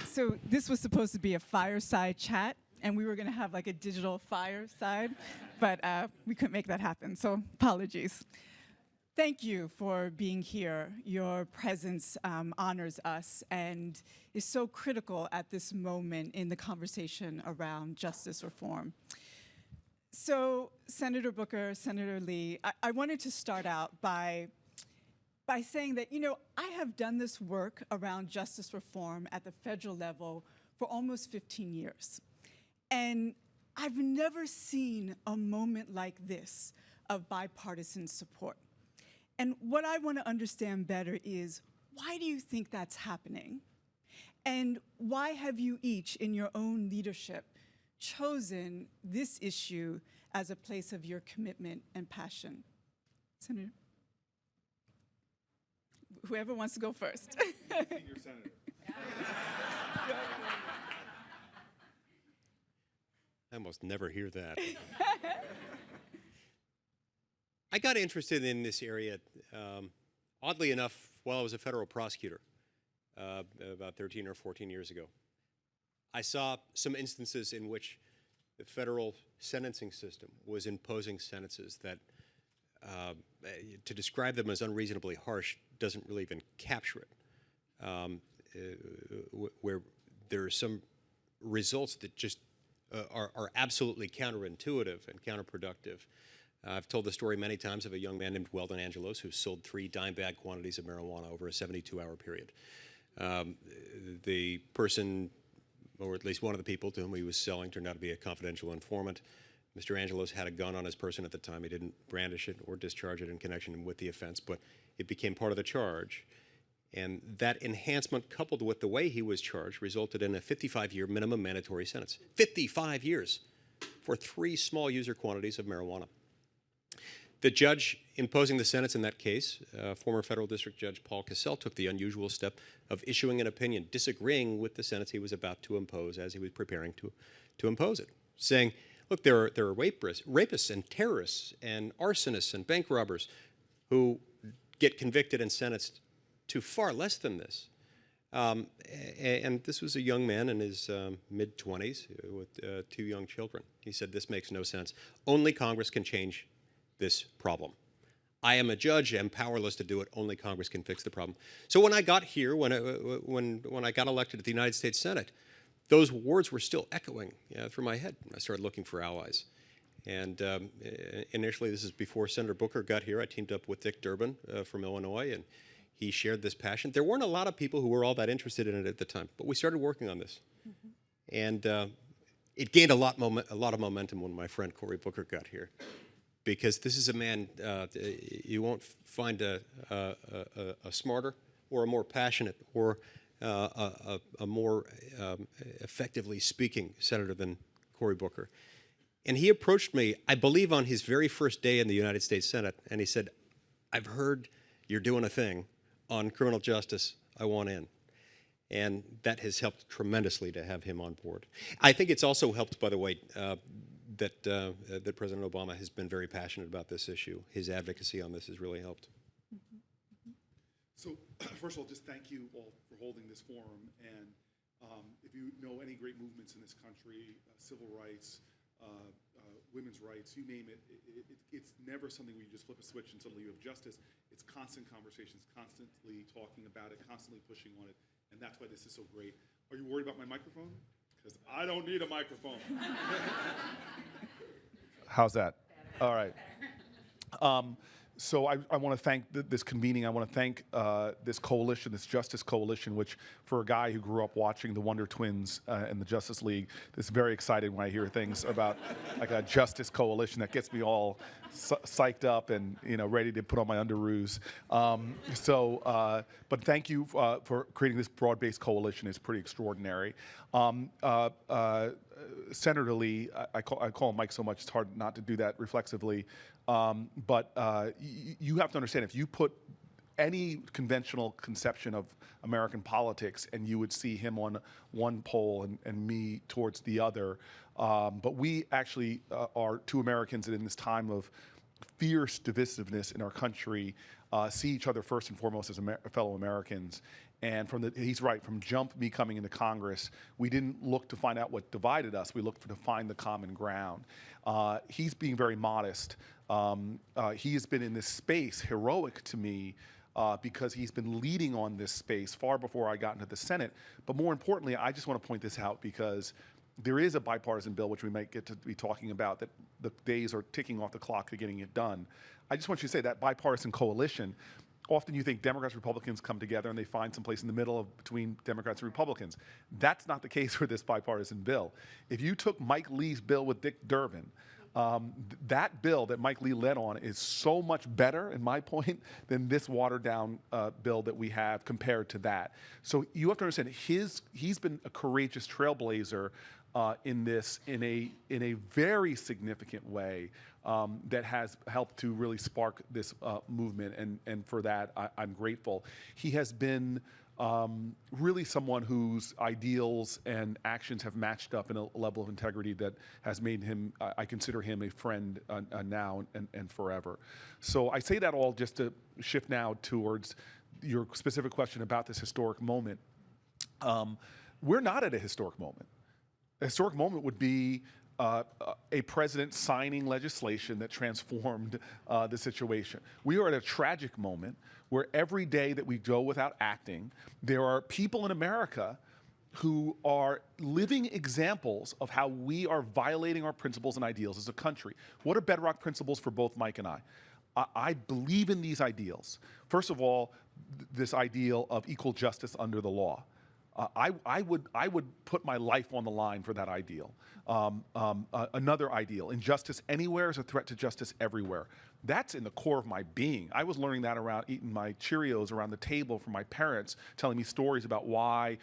So this was supposed to be a fireside chat, and we were going to have like a digital fireside, but we couldn't make that happen, so apologies. Thank you for being here. Your presence honors us and is so critical at this moment in the conversation around justice reform. So, Senator Booker, Senator Lee, I wanted to start out by saying that, you know, I have done this work around justice reform at the federal level for almost 15 years. And I've never seen a moment like this of bipartisan support. And what I want to understand better is, why do you think that's happening? And why have you each, in your own leadership, chosen this issue as a place of your commitment and passion? Senator? Whoever wants to go first. Senior Senator. I almost never hear that. I got interested in this area, oddly enough, while I was a federal prosecutor about 13 or 14 years ago. I saw some instances in which the federal sentencing system was imposing sentences that, to describe them as unreasonably harsh doesn't really even capture it, where there are some results that just are absolutely counterintuitive and counterproductive. I've told the story many times of a young man named Weldon Angelos who sold 3 dime-bag quantities of marijuana over a 72-hour period. The person, or at least one of the people to whom he was selling, turned out to be a confidential informant. Mr. Angelos had a gun on his person at the time. He didn't brandish it or discharge it in connection with the offense, but it became part of the charge. And that enhancement, coupled with the way he was charged, resulted in a 55-year minimum mandatory sentence. 55 years for 3 small user quantities of marijuana. The judge imposing the sentence in that case, former federal district judge Paul Cassell, took the unusual step of issuing an opinion disagreeing with the sentence he was about to impose as he was preparing to impose it, saying, look, there are rapists and terrorists and arsonists and bank robbers who get convicted and sentenced to far less than this. And this was a young man in his mid-20s with 2 young children. He said, this makes no sense. Only Congress can change this problem. I am a judge, I'm powerless to do it, only Congress can fix the problem. So when I got here, when I got elected to the United States Senate, those words were still echoing through my head when I started looking for allies. And initially, this is before Senator Booker got here, I teamed up with Dick Durbin from Illinois, and he shared this passion. There weren't a lot of people who were all that interested in it at the time, but we started working on this. Mm-hmm. And it gained a lot of momentum when my friend Cory Booker got here, because this is a man, you won't find a smarter or a more passionate or a more effectively speaking senator than Cory Booker. And he approached me, I believe on his very first day in the United States Senate, and he said, I've heard you're doing a thing on criminal justice, I want in. And that has helped tremendously to have him on board. I think it's also helped, by the way, that President Obama has been very passionate about this issue. His advocacy on this has really helped. So, first of all, just thank you all for holding this forum. And if you know any great movements in this country, civil rights, women's rights, you name it, it's never something where you just flip a switch and suddenly you have justice. It's constant conversations, constantly talking about it, constantly pushing on it. And that's why this is so great. Are you worried about my microphone? Because I don't need a microphone. How's that? All right. So I want to thank this convening. I want to thank this coalition, this Justice Coalition, which for a guy who grew up watching the Wonder Twins and the Justice League, it's very exciting when I hear things about like a Justice Coalition. That gets me all psyched up and ready to put on my underoos. But thank you for creating this broad-based coalition. It's pretty extraordinary. Senator Lee, I call him Mike so much it's hard not to do that reflexively. But you have to understand, if you put any conventional conception of American politics and you would see him on one pole and me towards the other. But we actually are two Americans that in this time of fierce divisiveness in our country see each other first and foremost as fellow Americans. And he's right, from me coming into Congress, we didn't look to find out what divided us. We looked to find the common ground. He's being very modest. He has been in this space heroic to me because he's been leading on this space far before I got into the Senate. But more importantly, I just want to point this out because there is a bipartisan bill, which we might get to be talking about, that the days are ticking off the clock to getting it done. I just want you to say that bipartisan coalition, often you think Democrats and Republicans come together and they find some place in the middle between Democrats and Republicans. That's not the case for this bipartisan bill. If you took Mike Lee's bill with Dick Durbin, that bill that Mike Lee led on is so much better, in my point, than this watered-down bill that we have compared to that. So you have to understand, he's been a courageous trailblazer in this in a very significant way that has helped to really spark this movement, and for that I'm grateful. He has been really someone whose ideals and actions have matched up in a level of integrity that has made him, I consider him a friend now and forever. So I say that all just to shift now towards your specific question about this historic moment. We're not at a historic moment. A historic moment would be a president signing legislation that transformed the situation. We are at a tragic moment where every day that we go without acting, there are people in America who are living examples of how we are violating our principles and ideals as a country. What are bedrock principles for both Mike and I? I believe in these ideals. First of all, this ideal of equal justice under the law. I would put my life on the line for that ideal. Another ideal, injustice anywhere is a threat to justice everywhere. That's in the core of my being. I was learning that around eating my Cheerios around the table from my parents, telling me stories about why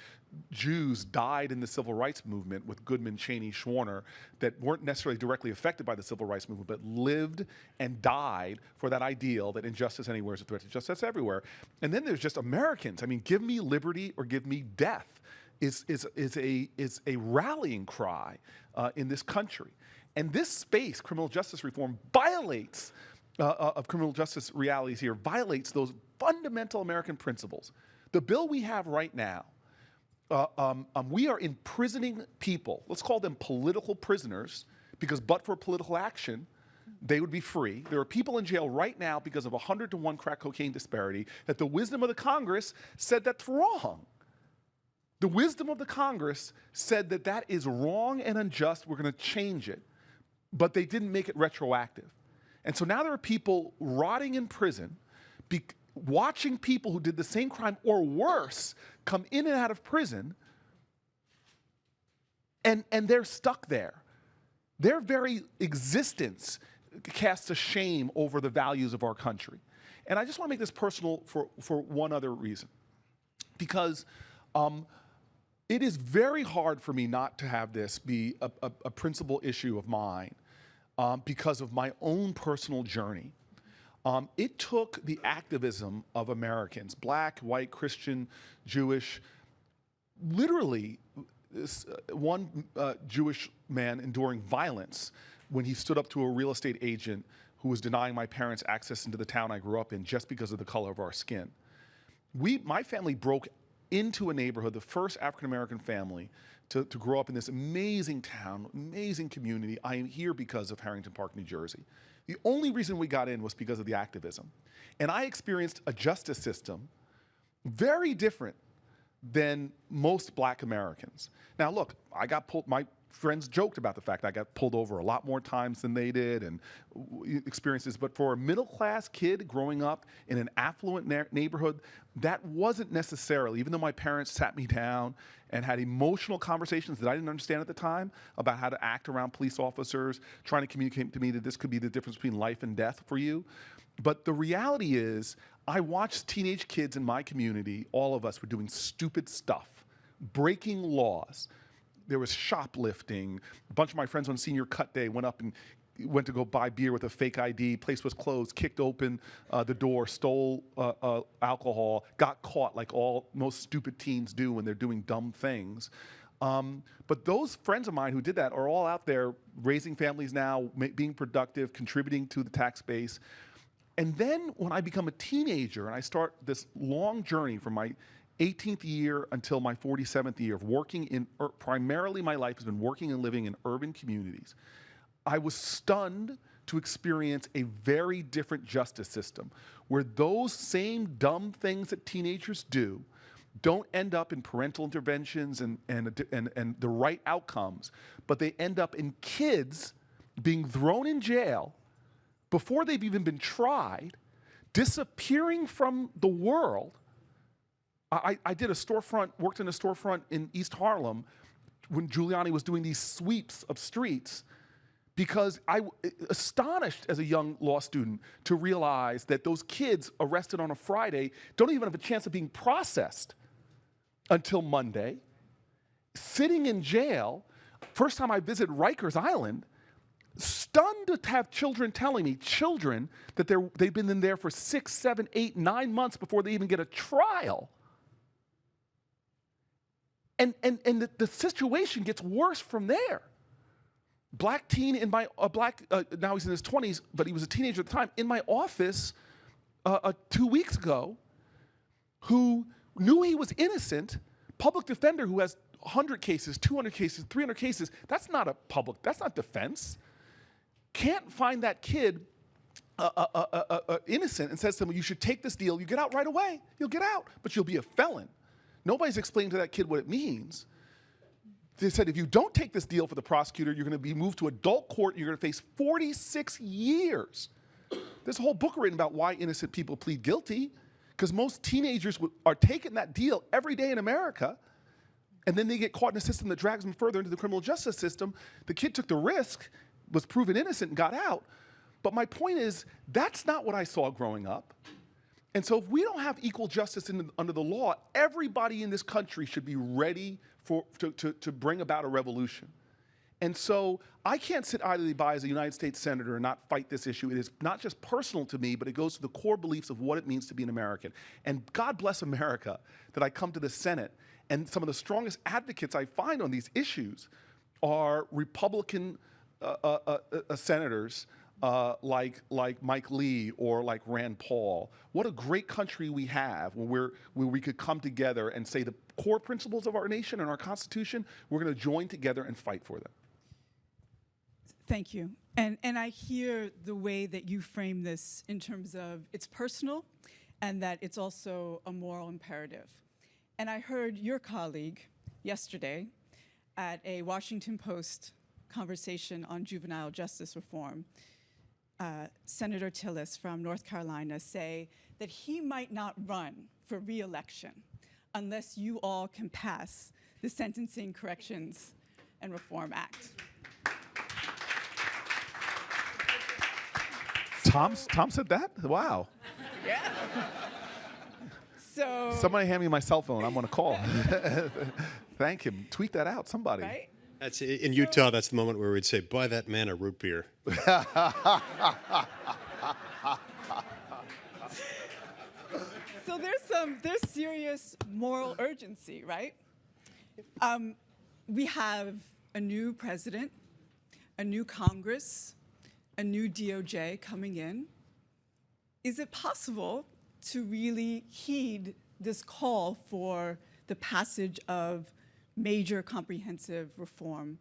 Jews died in the civil rights movement with Goodman, Cheney, Schwerner, that weren't necessarily directly affected by the civil rights movement, but lived and died for that ideal that injustice anywhere is a threat to justice everywhere. And then there's just Americans. I mean, give me liberty or give me death is a rallying cry in this country. And this space, criminal justice reform, violates of criminal justice realities here, violates those fundamental American principles. The bill we have right now, we are imprisoning people. Let's call them political prisoners, because but for political action, they would be free. There are people in jail right now because of 100-to-1 crack cocaine disparity that the wisdom of the Congress said that's wrong. The wisdom of the Congress said that that is wrong and unjust. We're going to change it. But they didn't make it retroactive. And so now there are people rotting in prison, watching people who did the same crime or worse come in and out of prison, and they're stuck there. Their very existence casts a shame over the values of our country. And I just want to make this personal for one other reason. Because it is very hard for me not to have this be a principal issue of mine. Because of my own personal journey. It took the activism of Americans, black, white, Christian, Jewish, literally one Jewish man enduring violence when he stood up to a real estate agent who was denying my parents access into the town I grew up in just because of the color of our skin. My family broke into a neighborhood, the first African-American family to grow up in this amazing town, amazing community. I am here because of Harrington Park, New Jersey. The only reason we got in was because of the activism. And I experienced a justice system very different than most black Americans. Now look, I got pulled, my friends joked about the fact I got pulled over a lot more times than they did and experiences, but for a middle-class kid growing up in an affluent neighborhood, that wasn't necessarily, even though my parents sat me down and had emotional conversations that I didn't understand at the time about how to act around police officers, trying to communicate to me that this could be the difference between life and death for you. But the reality is, I watched teenage kids in my community, all of us were doing stupid stuff, breaking laws. There was shoplifting. A bunch of my friends on senior cut day went up and went to go buy beer with a fake ID. Place was closed, kicked open the door, stole alcohol, got caught like most stupid teens do when they're doing dumb things. But those friends of mine who did that are all out there raising families now, being productive, contributing to the tax base. And then when I become a teenager and I start this long journey from my 18th year until my 47th year of working in, primarily my life has been working and living in urban communities, I was stunned to experience a very different justice system where those same dumb things that teenagers do don't end up in parental interventions and the right outcomes, but they end up in kids being thrown in jail before they've even been tried, disappearing from the world. I did a storefront, worked in a storefront in East Harlem when Giuliani was doing these sweeps of streets, because I was astonished as a young law student to realize that those kids arrested on a Friday don't even have a chance of being processed until Monday, sitting in jail. First time I visited Rikers Island, stunned to have children telling me, that they've been in there for 6, 7, 8, 9 months before they even get a trial. And the situation gets worse from there. Black teen in my, now he's in his 20s, but he was a teenager at the time, in my office 2 weeks ago, who knew he was innocent, public defender who has 100 cases, 200 cases, 300 cases, that's not defense. Can't find that kid innocent and says to him, you should take this deal, you get out right away, you'll get out, but you'll be a felon. Nobody's explained to that kid what it means. They said, if you don't take this deal for the prosecutor, you're gonna be moved to adult court, you're gonna face 46 years. There's a whole book written about why innocent people plead guilty, because most teenagers are taking that deal every day in America, and then they get caught in a system that drags them further into the criminal justice system. The kid took the risk, was proven innocent, and got out. But my point is, that's not what I saw growing up. And so if we don't have equal justice under the law, everybody in this country should be ready to bring about a revolution. And so I can't sit idly by as a United States Senator and not fight this issue. It is not just personal to me, but it goes to the core beliefs of what it means to be an American. And God bless America that I come to the Senate, and some of the strongest advocates I find on these issues are Republican senators like Mike Lee or like Rand Paul. What a great country we have where we could come together and say the core principles of our nation and our Constitution, we're going to join together and fight for them. Thank you. And I hear the way that you frame this in terms of it's personal and that it's also a moral imperative. And I heard your colleague yesterday at a Washington Post conversation on juvenile justice reform, Senator Tillis from North Carolina say that he might not run for re-election unless you all can pass the Sentencing Corrections and Reform Act. Tom said that? Wow. Yeah. So somebody hand me my cell phone. I'm going to call. Thank him. Tweet that out, somebody. Right? That's in Utah. That's the moment where we'd say, "Buy that man a root beer." So there's serious moral urgency, right? We have a new president a new Congress, a new DOJ coming in, is it possible to really heed this call for the passage of major comprehensive reform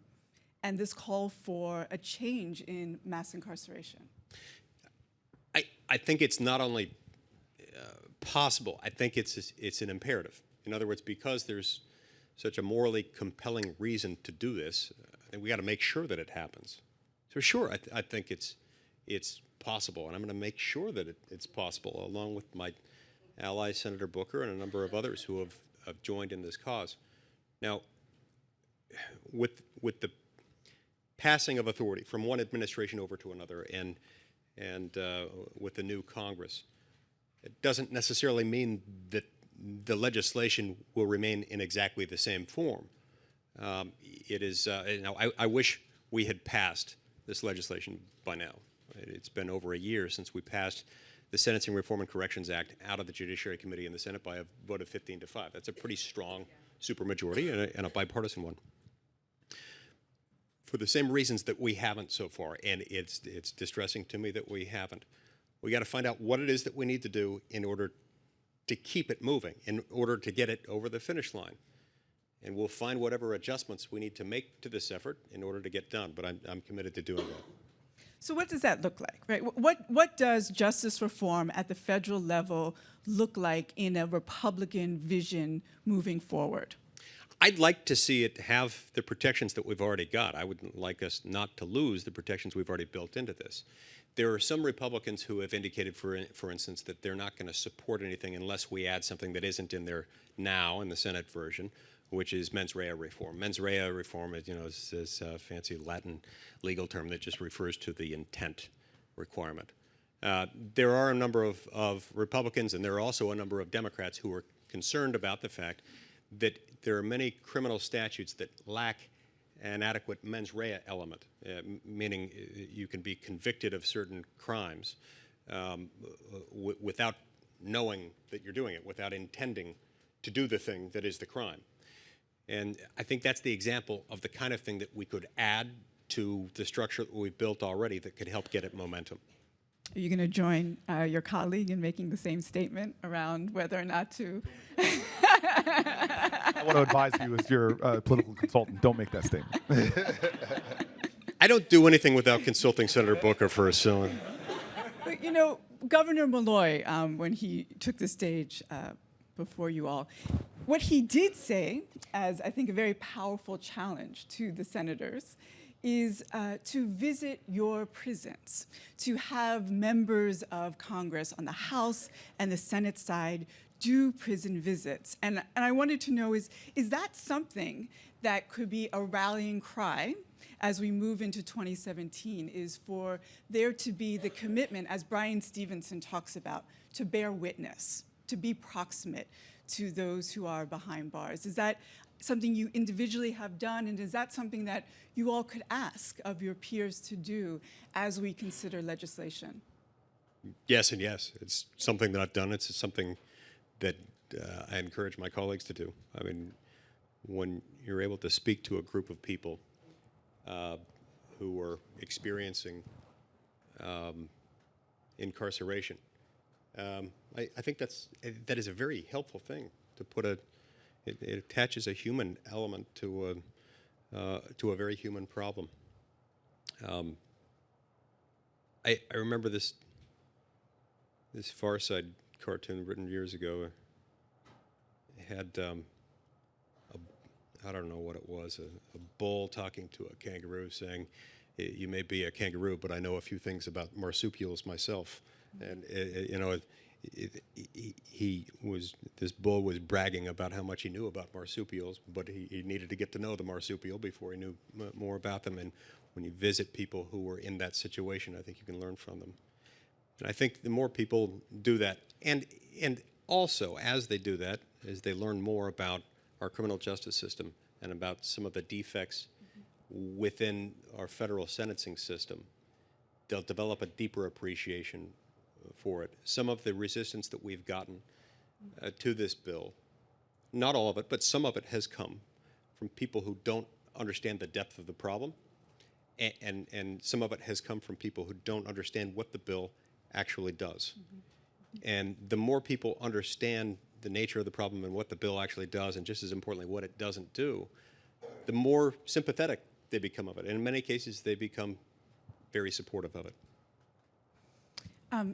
and this call for a change in mass incarceration? I think it's not only possible, I think it's an imperative. In other words, because there's such a morally compelling reason to do this, I think we got to make sure that it happens. So sure, I think it's possible, and I'm going to make sure that it's possible, along with my ally, Senator Booker, and a number of others who have joined in this cause. Now, with the passing of authority from one administration over to another, and with the new Congress, it doesn't necessarily mean that the legislation will remain in exactly the same form. It is, I wish we had passed this legislation by now. It's been over a year since we passed the Sentencing Reform and Corrections Act out of the Judiciary Committee in the Senate by a vote of 15-5. That's a pretty strong supermajority and a bipartisan one. For the same reasons that we haven't so far, and it's distressing to me that we haven't. We got to find out what it is that we need to do in order to keep it moving, in order to get it over the finish line. And we'll find whatever adjustments we need to make to this effort in order to get done, but I'm committed to doing that. So what does that look like, right? What does justice reform at the federal level look like in a Republican vision moving forward? I'd like to see it have the protections that we've already got. I would like us not to lose the protections we've already built into this. There are some Republicans who have indicated, for instance, that they're not going to support anything unless we add something that isn't in there now in the Senate version, which is mens rea reform. Mens rea reform is this fancy Latin legal term that just refers to the intent requirement. There are a number of Republicans, and there are also a number of Democrats who are concerned about the fact that there are many criminal statutes that lack an adequate mens rea element, meaning you can be convicted of certain crimes without knowing that you're doing it, without intending to do the thing that is the crime. And I think that's the example of the kind of thing that we could add to the structure that we've built already that could help get it momentum. Are you going to join your colleague in making the same statement around whether or not to? I want to advise you as your political consultant, don't make that statement. I don't do anything without consulting Senator Booker first, so. But, you know, Governor Malloy, when he took the stage before you all, what he did say, as I think a very powerful challenge to the senators, is to visit your prisons, to have members of Congress on the House and the Senate side do prison visits. And I wanted to know, is that something that could be a rallying cry as we move into 2017, is for there to be the commitment, as Brian Stevenson talks about, to bear witness, to be proximate to those who are behind bars? Is that something you individually have done, and is that something that you all could ask of your peers to do as we consider legislation? Yes and yes. It's something that I've done. It's something that I encourage my colleagues to do. I mean, when you're able to speak to a group of people who are experiencing incarceration, I think that is a very helpful thing to put it attaches a human element to a very human problem. I remember this Far Side cartoon written years ago. It had I don't know what it was, a bull talking to a kangaroo saying, "You may be a kangaroo, but I know a few things about marsupials myself." And this bull was bragging about how much he knew about marsupials, but he needed to get to know the marsupial before he knew more about them. And when you visit people who were in that situation, I think you can learn from them. And I think the more people do that, and also as they do that, as they learn more about our criminal justice system and about some of the defects within our federal sentencing system, they'll develop a deeper appreciation for it. Some of the resistance that we've gotten to this bill, not all of it, but some of it has come from people who don't understand the depth of the problem And some of it has come from people who don't understand what the bill actually does. And the more people understand the nature of the problem and what the bill actually does, and just as importantly, what it doesn't do, the more sympathetic they become of it. And in many cases, they become very supportive of it.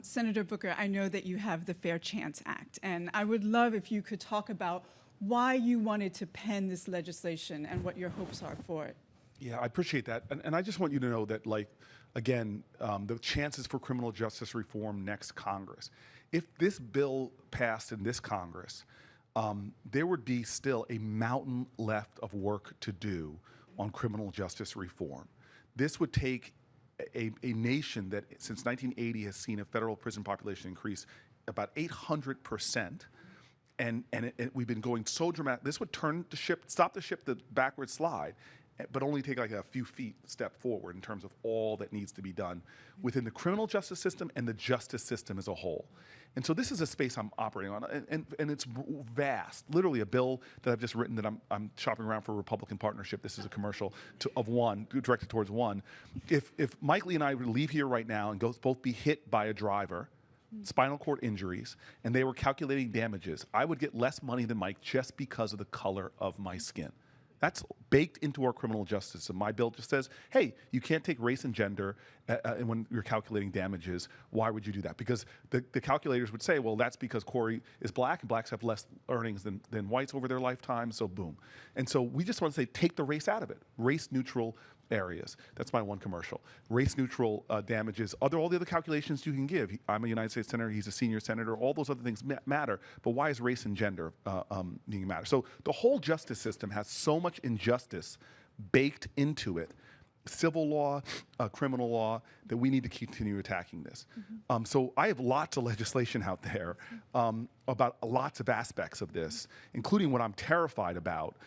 Senator Booker, I know that you have the Fair Chance Act, and I would love if you could talk about why you wanted to pen this legislation and what your hopes are for it. Yeah, I appreciate that. And I just want you to know that, like, again, the chances for criminal justice reform next Congress. If this bill passed in this Congress, there would be still a mountain left of work to do on criminal justice reform. This would take a nation that since 1980 has seen a federal prison population increase about 800%. And we've been going so dramatic. This would stop the ship, the backward slide, but only take like a few feet step forward in terms of all that needs to be done within the criminal justice system and the justice system as a whole. And so this is a space I'm operating on, and it's vast. Literally a bill that I've just written that I'm shopping around for a Republican partnership. This is a commercial of one, directed towards one. If Mike Lee and I would leave here right now and both be hit by a driver, spinal cord injuries, and they were calculating damages, I would get less money than Mike just because of the color of my skin. That's baked into our criminal justice system. My bill just says, hey, you can't take race and gender when you're calculating damages. Why would you do that? Because the calculators would say, well, that's because Corey is black and blacks have less earnings than whites over their lifetime, so boom. And so we just want to say, take the race out of it. Race neutral areas. That's my one commercial. Race neutral damages. All the other calculations you can give. I'm a United States Senator, he's a senior senator, all those other things matter, but why is race and gender being matter? So the whole justice system has so much injustice baked into it, civil law, criminal law, that we need to continue attacking this. So I have lots of legislation out there about lots of aspects of this, including what I'm terrified about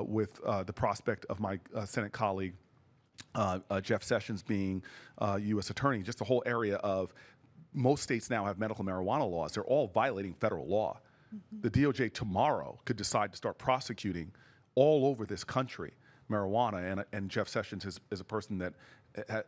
with the prospect of my Senate colleague, Jeff Sessions being U.S. Attorney, just the whole area of most states now have medical marijuana laws. They're all violating federal law. The DOJ tomorrow could decide to start prosecuting all over this country marijuana, and Jeff Sessions is a person that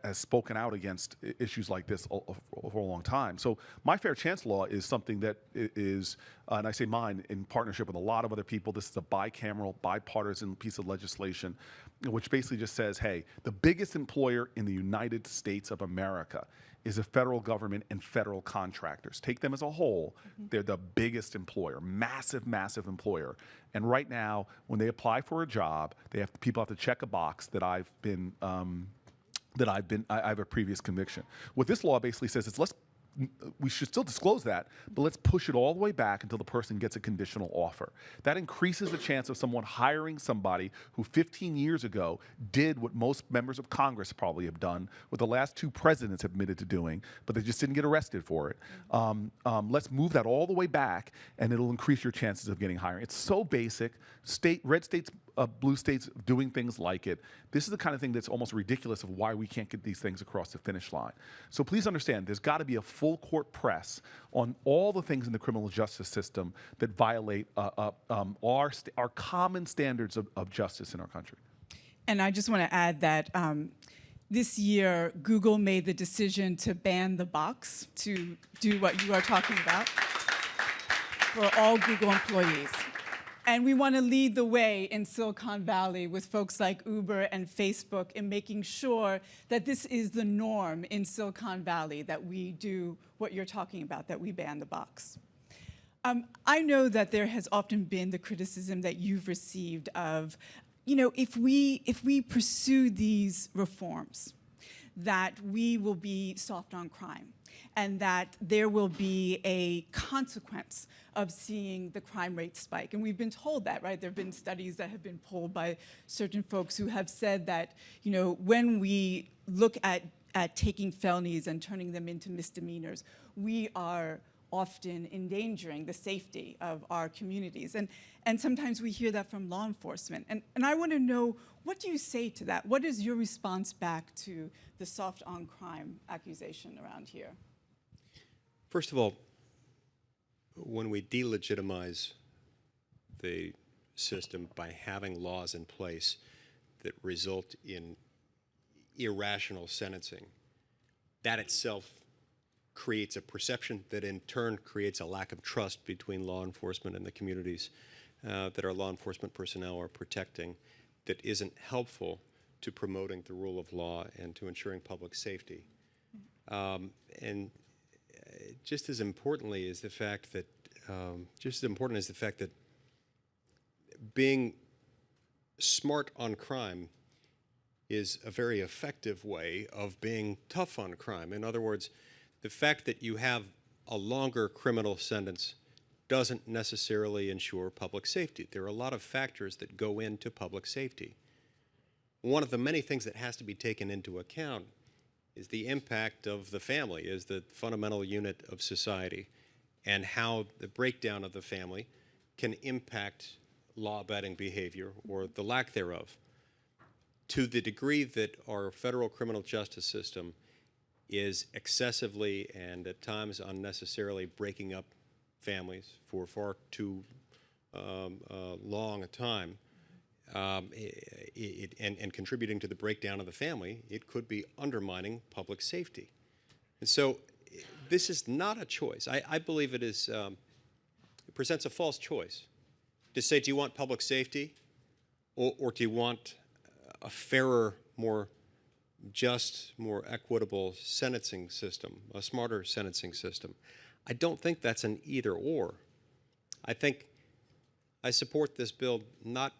has spoken out against issues like this for a long time. So my fair chance law is something that is, and I say mine in partnership with a lot of other people, this is a bicameral, bipartisan piece of legislation, which basically just says, hey, the biggest employer in the United States of America is the federal government and federal contractors. Take them as a whole, they're the biggest employer, massive, massive employer. And right now, when they apply for a job, people have to check a box that I have a previous conviction. What this law basically says is we should still disclose that, but let's push it all the way back until the person gets a conditional offer. That increases the chance of someone hiring somebody who 15 years ago did what most members of Congress probably have done, what the last two presidents have admitted to doing, but they just didn't get arrested for it. Let's move that all the way back, and it'll increase your chances of getting hired. It's so basic. Red states, blue states doing things like it. This is the kind of thing that's almost ridiculous of why we can't get these things across the finish line. So please understand, there's got to be a full court press on all the things in the criminal justice system that violate our common standards of justice in our country. And I just want to add that this year, Google made the decision to ban the box to do what you are talking about for all Google employees. And we want to lead the way in Silicon Valley with folks like Uber and Facebook in making sure that this is the norm in Silicon Valley, that we do what you're talking about, that we ban the box. I know that there has often been the criticism that you've received of, if we pursue these reforms, that we will be soft on crime, and that there will be a consequence of seeing the crime rate spike. And we've been told that, right? There have been studies that have been pulled by certain folks who have said that, when we look at taking felonies and turning them into misdemeanors, we are often endangering the safety of our communities. And sometimes we hear that from law enforcement. And I want to know, what do you say to that? What is your response back to the soft on crime accusation around here? First of all, when we delegitimize the system by having laws in place that result in irrational sentencing, that itself creates a perception that in turn creates a lack of trust between law enforcement and the communities that our law enforcement personnel are protecting, that isn't helpful to promoting the rule of law and to ensuring public safety. And just as importantly is the fact that being smart on crime is a very effective way of being tough on crime. In other words, the fact that you have a longer criminal sentence doesn't necessarily ensure public safety. There are a lot of factors that go into public safety. One of the many things that has to be taken into account is the impact of the family, is the fundamental unit of society, and how the breakdown of the family can impact law-abiding behavior or the lack thereof. To the degree that our federal criminal justice system is excessively and at times unnecessarily breaking up families for far too long a time, and contributing to the breakdown of the family, it could be undermining public safety. And so this is not a choice. I believe it is, it presents a false choice to say, do you want public safety or do you want a fairer, more just, more equitable sentencing system, a smarter sentencing system? I don't think that's an either or. I think I support this bill not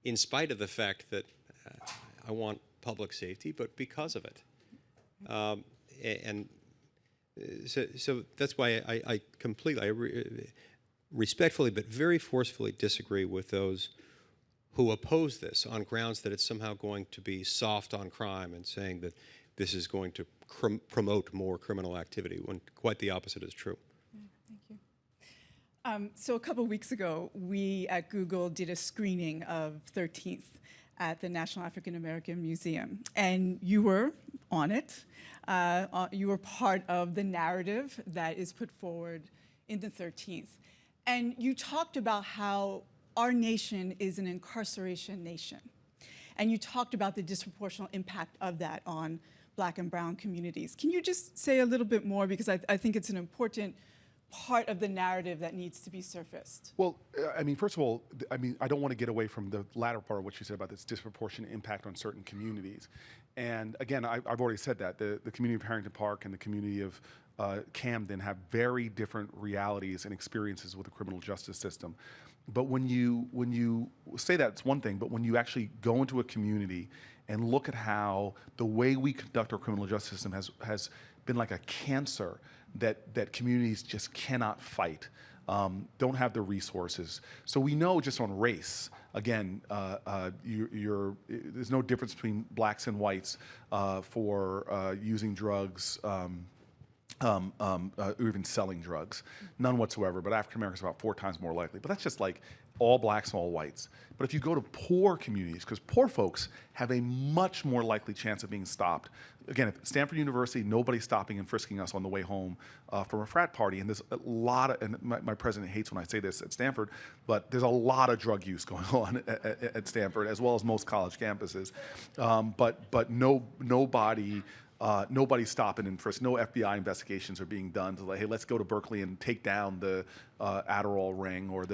in spite of the fact that I want public safety, but because of it. So that's why I completely, respectfully but very forcefully disagree with those who oppose this on grounds that it's somehow going to be soft on crime and saying that this is going to promote more criminal activity, when quite the opposite is true. Thank you. So a couple weeks ago, we at Google did a screening of 13th at the National African American Museum, and you were on it. You were part of the narrative that is put forward in the 13th. And you talked about how our nation is an incarceration nation. And you talked about the disproportionate impact of that on Black and brown communities. Can you just say a little bit more, because I think it's an important part of the narrative that needs to be surfaced? Well, I mean, first of all, I don't want to get away from the latter part of what you said about this disproportionate impact on certain communities. And again, I've already said that. The community of Harrington Park and the community of Camden have very different realities and experiences with the criminal justice system. But when you say that, it's one thing, but when you actually go into a community and look at how the way we conduct our criminal justice system has been like a cancer that communities just cannot fight, don't have the resources. So we know just on race, again, there's no difference between blacks and whites for using drugs, or even selling drugs, none whatsoever. But African Americans are about 4 times more likely. But that's just like all blacks and all whites. But if you go to poor communities, because poor folks have a much more likely chance of being stopped. Again, at Stanford University, nobody's stopping and frisking us on the way home from a frat party. And there's a lot of, and my president hates when I say this at Stanford, but there's a lot of drug use going on at Stanford, as well as most college campuses. But nobody's stopping and frisk. No FBI investigations are being done to like, hey, let's go to Berkeley and take down the Adderall ring, or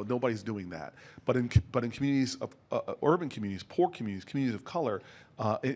nobody's doing that. But in communities of urban communities, poor communities, communities of color,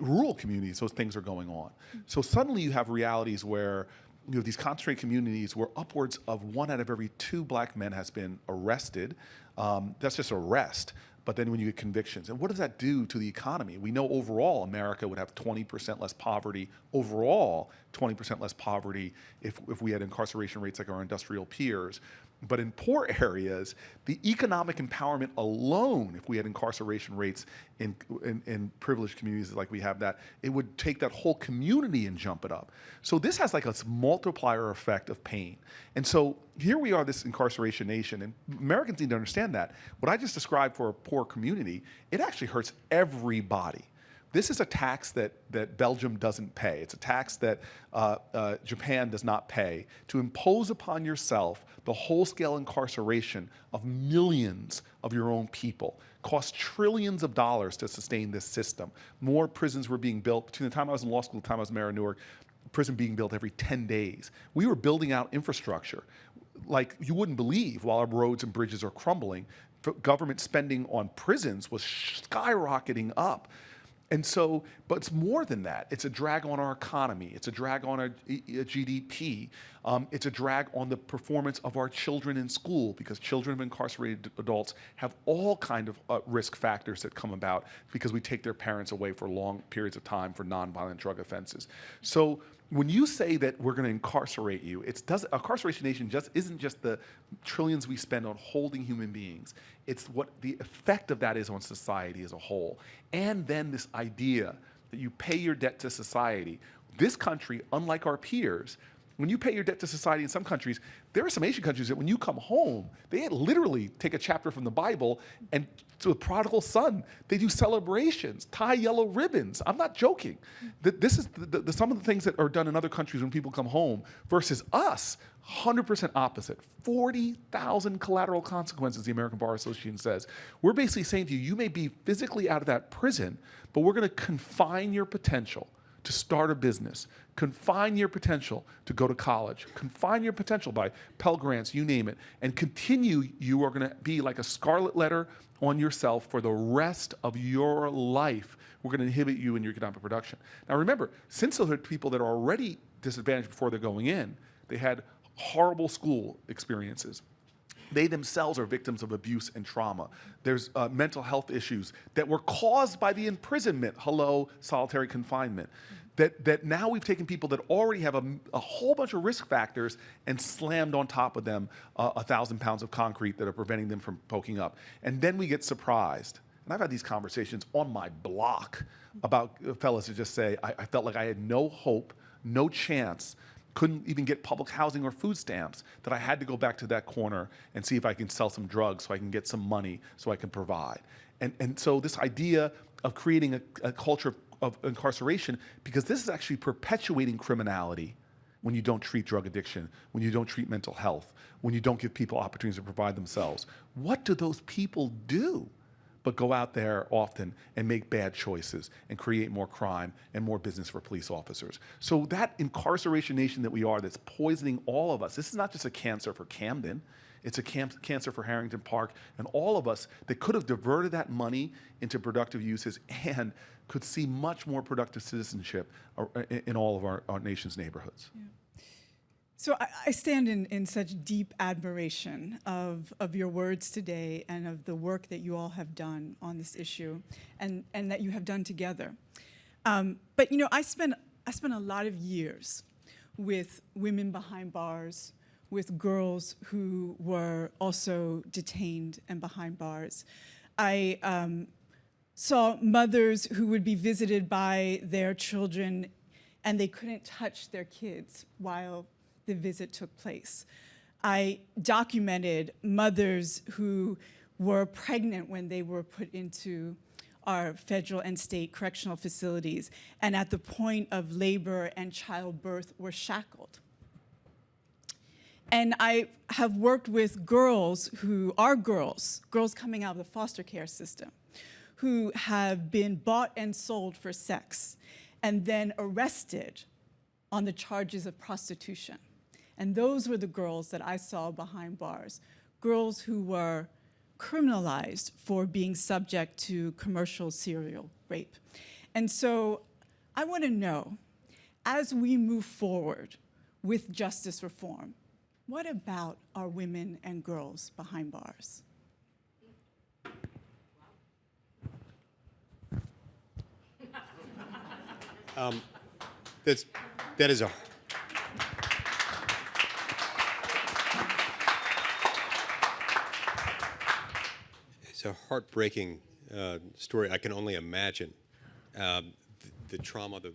rural communities, those things are going on. So suddenly you have realities where you have these concentrated communities where upwards of 1 out of every 2 black men has been arrested. That's just arrest. But then when you get convictions, and what does that do to the economy? We know overall America would have 20% less poverty, overall 20% less poverty if we had incarceration rates like our industrial peers. But in poor areas, the economic empowerment alone, if we had incarceration rates in privileged communities like we have that, it would take that whole community and jump it up. So this has like a multiplier effect of pain. And so here we are, this incarceration nation, and Americans need to understand that. What I just described for a poor community, it actually hurts everybody. This is a tax that Belgium doesn't pay. It's a tax that Japan does not pay, to impose upon yourself the whole-scale incarceration of millions of your own people. Cost trillions of dollars to sustain this system. More prisons were being built between the time I was in law school and the time I was mayor of Newark. Prison being built every 10 days. We were building out infrastructure like you wouldn't believe while our roads and bridges are crumbling. Government spending on prisons was skyrocketing up. And so, but it's more than that. It's a drag on our economy. It's a drag on our GDP. It's a drag on the performance of our children in school, because children of incarcerated adults have all kind of risk factors that come about because we take their parents away for long periods of time for nonviolent drug offenses. So when you say that we're going to incarcerate you, incarceration isn't just the trillions we spend on holding human beings. It's what the effect of that is on society as a whole. And then this idea that you pay your debt to society. This country, unlike our peers, when you pay your debt to society in some countries, there are some Asian countries that when you come home, they literally take a chapter from the Bible, and to the prodigal son, they do celebrations, tie yellow ribbons. I'm not joking. This is some of the things that are done in other countries when people come home versus us, 100% opposite. 40,000 collateral consequences, the American Bar Association says. We're basically saying to you, you may be physically out of that prison, but we're going to confine your potential to start a business, confine your potential to go to college, confine your potential by Pell Grants, you name it, and you are going to be like a scarlet letter on yourself for the rest of your life. We're going to inhibit you in your economic production. Now remember, since those are people that are already disadvantaged before they're going in, they had horrible school experiences. They themselves are victims of abuse and trauma. There's mental health issues that were caused by the imprisonment, solitary confinement. That now we've taken people that already have a whole bunch of risk factors and slammed on top of them 1,000 pounds of concrete that are preventing them from poking up. And then we get surprised. And I've had these conversations on my block about fellas who just say, I felt like I had no hope, no chance, couldn't even get public housing or food stamps, that I had to go back to that corner and see if I can sell some drugs so I can get some money so I can provide. And so this idea of creating a culture of incarceration, because this is actually perpetuating criminality when you don't treat drug addiction, when you don't treat mental health, when you don't give people opportunities to provide themselves. What do those people do but go out there often and make bad choices and create more crime and more business for police officers? So that incarceration nation that we are, that's poisoning all of us, this is not just a cancer for Camden, it's a cancer for Harrington Park and all of us that could have diverted that money into productive uses and could see much more productive citizenship in all of our nation's neighborhoods. Yeah. So I stand in such deep admiration of your words today and of the work that you all have done on this issue and that you have done together. But you know, I spent a lot of years with women behind bars, with girls who were also detained and behind bars. I saw mothers who would be visited by their children and they couldn't touch their kids while the visit took place. I documented mothers who were pregnant when they were put into our federal and state correctional facilities, and at the point of labor and childbirth were shackled. And I have worked with girls who are girls coming out of the foster care system, who have been bought and sold for sex, and then arrested on the charges of prostitution. And those were the girls that I saw behind bars, girls who were criminalized for being subject to commercial serial rape. And so I want to know, as we move forward with justice reform, what about our women and girls behind bars? That is a it's a heartbreaking story. I can only imagine the trauma that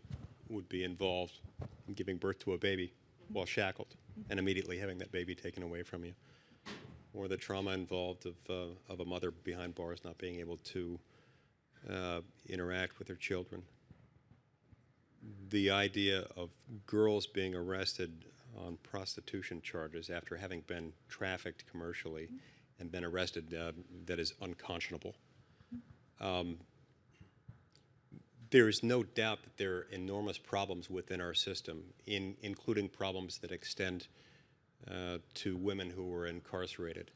would be involved in giving birth to a baby while shackled and immediately having that baby taken away from you, or the trauma involved of a mother behind bars not being able to interact with their children. The idea of girls being arrested on prostitution charges after having been trafficked commercially and been arrested, that is unconscionable. There is no doubt that there are enormous problems within our system, including problems that extend to women who are incarcerated.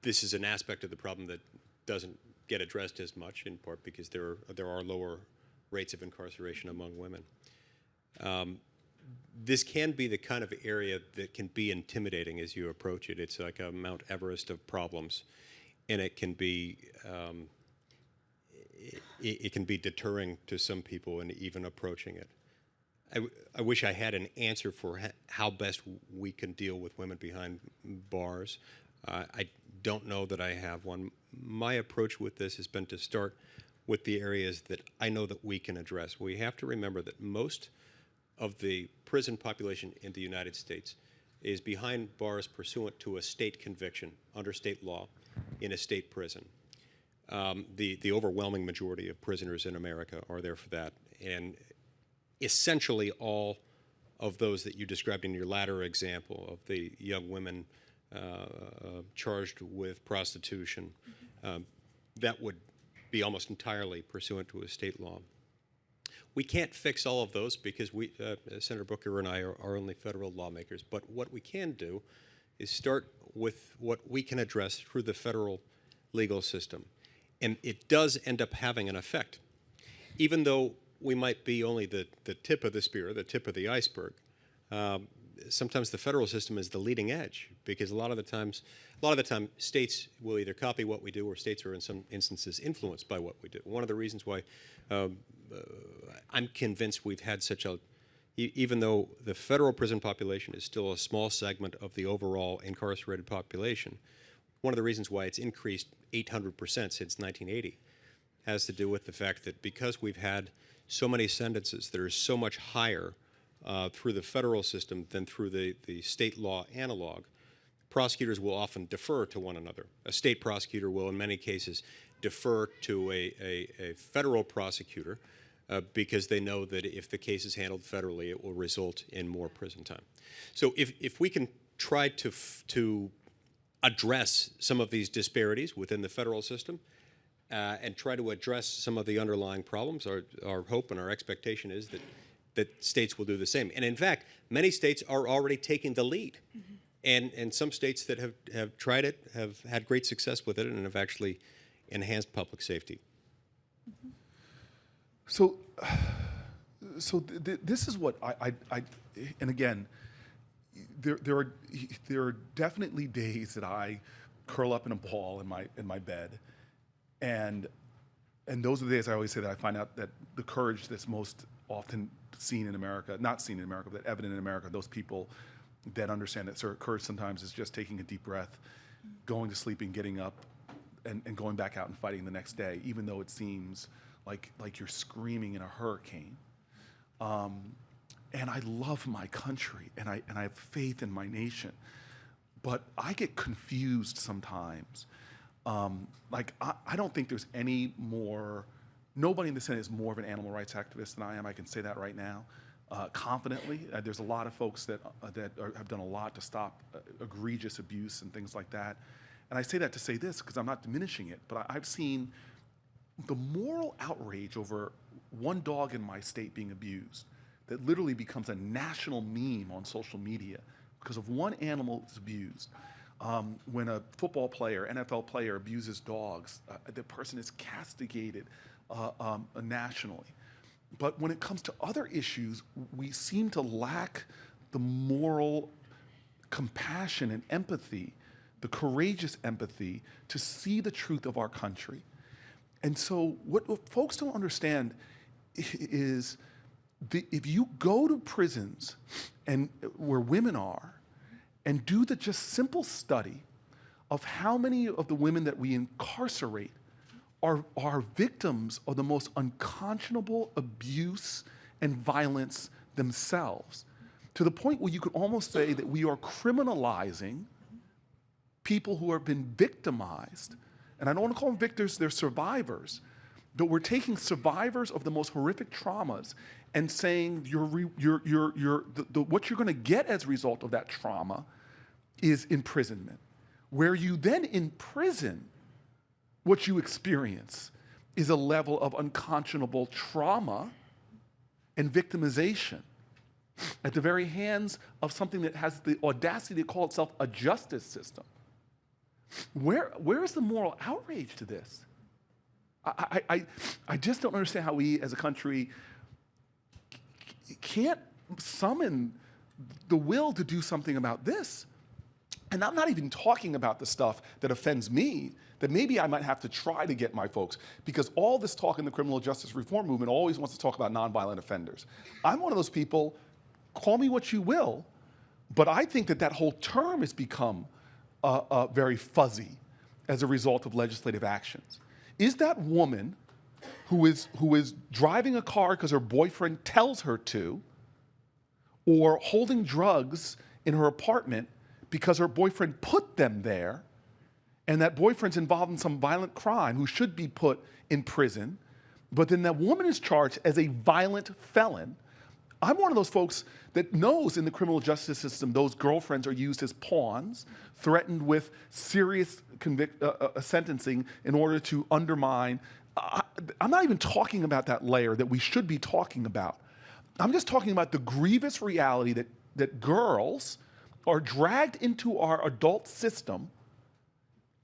This is an aspect of the problem that doesn't get addressed as much, in part because there are lower rates of incarceration among women. This can be the kind of area that can be intimidating as you approach it. It's like a Mount Everest of problems, and it can be deterring to some people in even approaching it. I wish I had an answer for how best we can deal with women behind bars. I don't know that I have one. My approach with this has been to start with the areas that I know that we can address. We have to remember that most of the prison population in the United States is behind bars pursuant to a state conviction under state law in a state prison. The overwhelming majority of prisoners in America are there for that. And essentially all of those that you described in your latter example of the young women charged with prostitution, that would be almost entirely pursuant to a state law. We can't fix all of those because Senator Booker and I are only federal lawmakers, but what we can do is start with what we can address through the federal legal system. And it does end up having an effect. Even though we might be only the tip of the spear, the tip of the iceberg, sometimes the federal system is the leading edge because a lot of the time states will either copy what we do or states are in some instances influenced by what we do. One of the reasons why I'm convinced we've had such a, even though the federal prison population is still a small segment of the overall incarcerated population, one of the reasons why it's increased 800% since 1980 has to do with the fact that because we've had so many sentences that are so much higher through the federal system than through the state law analog, prosecutors will often defer to one another. A state prosecutor will, in many cases, defer to a federal prosecutor because they know that if the case is handled federally, it will result in more prison time. So if we can try to address some of these disparities within the federal system and try to address some of the underlying problems, our hope and our expectation is that states will do the same. And in fact, many states are already taking the lead. Mm-hmm. And some states that have tried it have had great success with it and have actually enhanced public safety. Mm-hmm. So this is what I and again, there are definitely days that I curl up in a ball in my bed, and those are the days I always say that I find out that the courage that's most often seen in America, not seen in America, but evident in America, those people that understand that courage sometimes is just taking a deep breath, going to sleep and getting up, and going back out and fighting the next day, even though it seems like you're screaming in a hurricane. And I love my country, and I have faith in my nation, but I get confused sometimes. I don't think there's any more. Nobody in the Senate is more of an animal rights activist than I am. I can say that right now, confidently. There's a lot of folks that have done a lot to stop egregious abuse and things like that. And I say that to say this because I'm not diminishing it, but I've seen the moral outrage over one dog in my state being abused that literally becomes a national meme on social media because of one animal that's abused. When a football player, NFL player abuses dogs, the person is castigated nationally. But when it comes to other issues, we seem to lack the moral compassion and empathy, the courageous empathy to see the truth of our country. And so what folks don't understand is if you go to prisons and where women are and do the just simple study of how many of the women that we incarcerate are victims of the most unconscionable abuse and violence themselves, to the point where you could almost say that we are criminalizing people who have been victimized and I don't want to call them victors, they're survivors, but we're taking survivors of the most horrific traumas and saying what you're going to get as a result of that trauma is imprisonment. Where you then imprison, what you experience is a level of unconscionable trauma and victimization at the very hands of something that has the audacity to call itself a justice system. Where is the moral outrage to this? I just don't understand how we as a country can't summon the will to do something about this. And I'm not even talking about the stuff that offends me, that maybe I might have to try to get my folks, because all this talk in the criminal justice reform movement always wants to talk about nonviolent offenders. I'm one of those people, call me what you will, but I think that that whole term has become very fuzzy as a result of legislative actions. Is that woman who is driving a car because her boyfriend tells her to, or holding drugs in her apartment because her boyfriend put them there, and that boyfriend's involved in some violent crime who should be put in prison, but then that woman is charged as a violent felon? I'm one of those folks that knows in the criminal justice system those girlfriends are used as pawns, threatened with serious sentencing in order to undermine. I'm not even talking about that layer that we should be talking about. I'm just talking about the grievous reality that girls are dragged into our adult system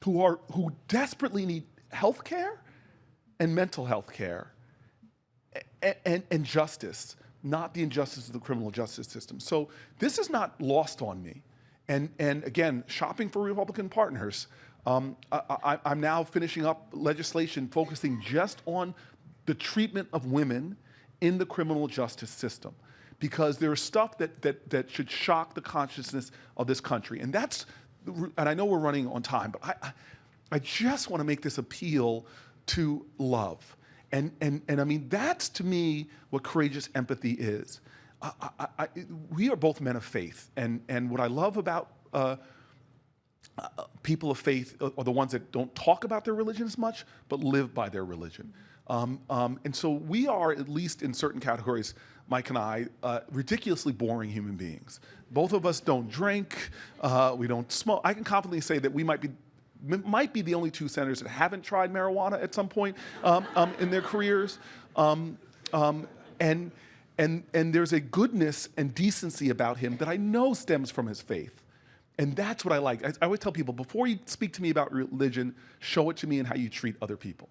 who desperately need health care and mental health care and justice, not the injustice of the criminal justice system. So this is not lost on me. And again, shopping for Republican partners, I'm now finishing up legislation focusing just on the treatment of women in the criminal justice system, because there's stuff that should shock the consciousness of this country. And I know we're running on time, but I just want to make this appeal to love. And I mean, that's to me what courageous empathy is. We are both men of faith, and what I love about people of faith are the ones that don't talk about their religion as much, but live by their religion. And so we are, at least in certain categories, Mike and I, ridiculously boring human beings. Both of us don't drink, we don't smoke. I can confidently say that we might be the only two senators that haven't tried marijuana at some point in their careers. And there's a goodness and decency about him that I know stems from his faith. And that's what I like. I always tell people, before you speak to me about religion, show it to me in how you treat other people.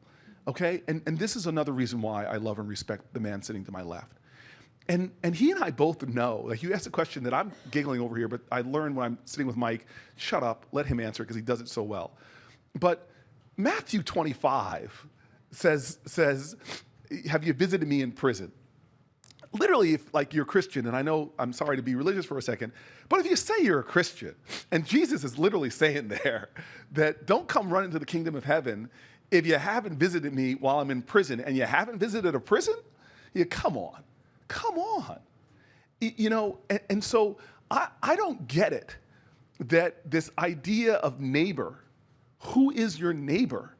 Okay? And this is another reason why I love and respect the man sitting to my left. And he and I both know, like, you asked a question that I'm giggling over here, but I learned when I'm sitting with Mike, shut up, let him answer because he does it so well. But Matthew 25 says, have you visited me in prison? Literally, if like you're Christian, and I know I'm sorry to be religious for a second, but if you say you're a Christian, and Jesus is literally saying there that don't come run into the kingdom of heaven if you haven't visited me while I'm in prison, and you haven't visited a prison, come on. You know, and so I don't get it that this idea of neighbor, who is your neighbor?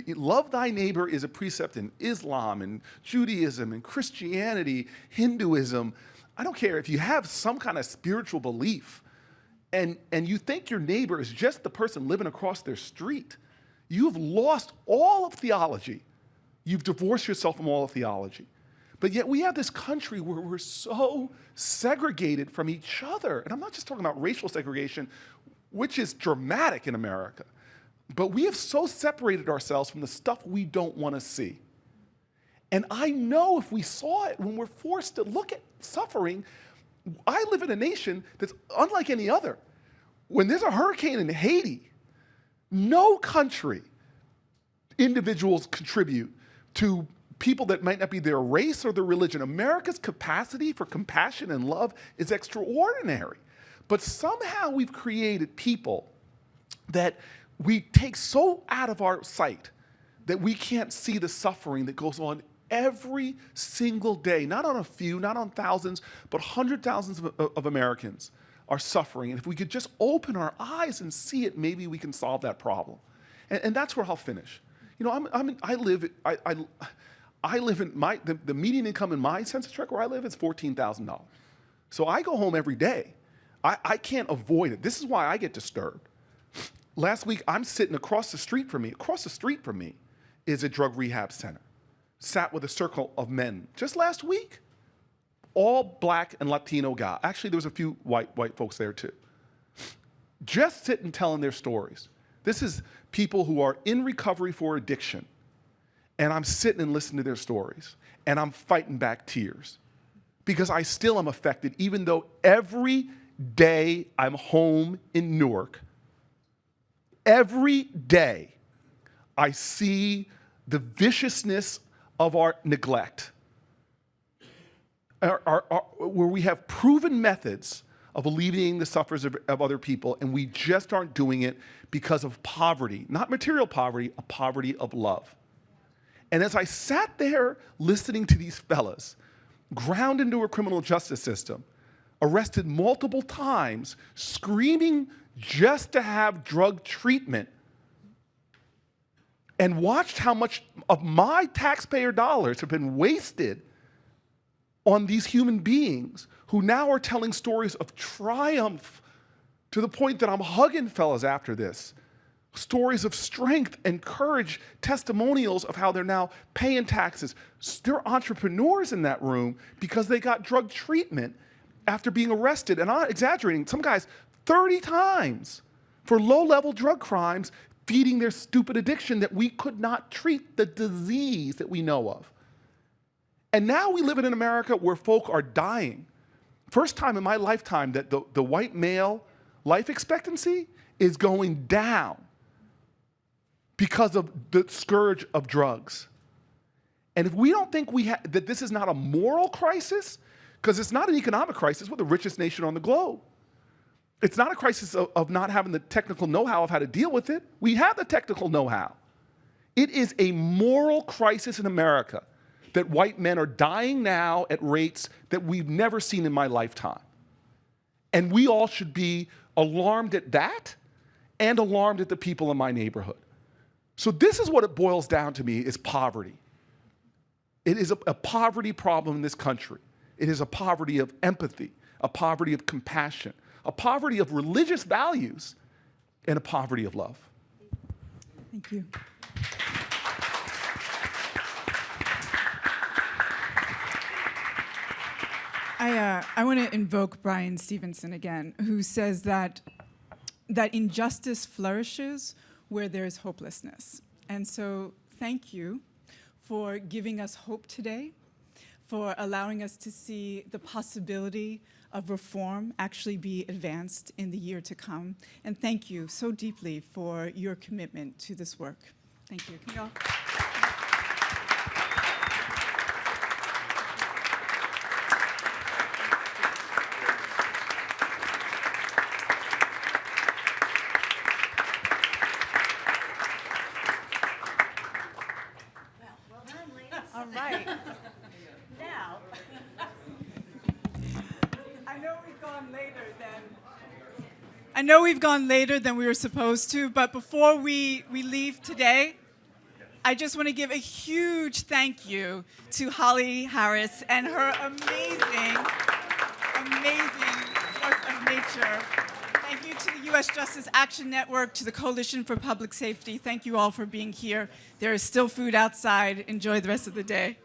Love thy neighbor is a precept in Islam and Judaism and Christianity, Hinduism. I don't care if you have some kind of spiritual belief and you think your neighbor is just the person living across their street. You've lost all of theology. You've divorced yourself from all of theology. But yet we have this country where we're so segregated from each other. And I'm not just talking about racial segregation, which is dramatic in America. But we have so separated ourselves from the stuff we don't want to see. And I know if we saw it, when we're forced to look at suffering, I live in a nation that's unlike any other. When there's a hurricane in Haiti, no country, individuals contribute to people that might not be their race or their religion. America's capacity for compassion and love is extraordinary. But somehow we've created people that we take so out of our sight that we can't see the suffering that goes on every single day, not on a few, not on thousands, but hundreds of thousands of Americans are suffering. And if we could just open our eyes and see it, maybe we can solve that problem. And that's where I'll finish. You know, I live in the median income in my census tract where I live is $14,000. So I go home every day. I can't avoid it. This is why I get disturbed. Last week, I'm sitting across the street from me is a drug rehab center. Sat with a circle of men just last week. All black and Latino guys. Actually, there was a few white folks there too. Just sitting telling their stories. This is people who are in recovery for addiction. And I'm sitting and listening to their stories. And I'm fighting back tears. Because I still am affected, even though every day I'm home in Newark, every day I see the viciousness of our neglect, where we have proven methods of alleviating the sufferings of other people, and we just aren't doing it because of poverty, not material poverty, a poverty of love. And as I sat there listening to these fellas, ground into a criminal justice system, arrested multiple times, screaming just to have drug treatment, and watched how much of my taxpayer dollars have been wasted on these human beings who now are telling stories of triumph to the point that I'm hugging fellas after this. Stories of strength and courage, testimonials of how they're now paying taxes. There are entrepreneurs in that room because they got drug treatment after being arrested, and I'm not exaggerating, some guys 30 times for low-level drug crimes, feeding their stupid addiction that we could not treat the disease that we know of. And now we live in an America where folk are dying. First time in my lifetime that the white male life expectancy is going down because of the scourge of drugs. And if we don't think that this is not a moral crisis, because it's not an economic crisis, we're the richest nation on the globe. It's not a crisis of not having the technical know-how of how to deal with it. We have the technical know-how. It is a moral crisis in America that white men are dying now at rates that we've never seen in my lifetime. And we all should be alarmed at that and alarmed at the people in my neighborhood. So this is what it boils down to me, is poverty. It is a poverty problem in this country. It is a poverty of empathy, a poverty of compassion, a poverty of religious values, and a poverty of love. Thank you. I want to invoke Brian Stevenson again, who says that injustice flourishes where there is hopelessness. And so thank you for giving us hope today, for allowing us to see the possibility of reform actually be advanced in the year to come. And thank you so deeply for your commitment to this work. Thank you. Can we all? All right. Now, I know we've gone later than we were supposed to, but before we leave today, I just want to give a huge thank you to Holly Harris and her amazing force of nature. Thank you to the U.S. Justice Action Network, to the Coalition for Public Safety. Thank you all for being here. There is still food outside. Enjoy the rest of the day.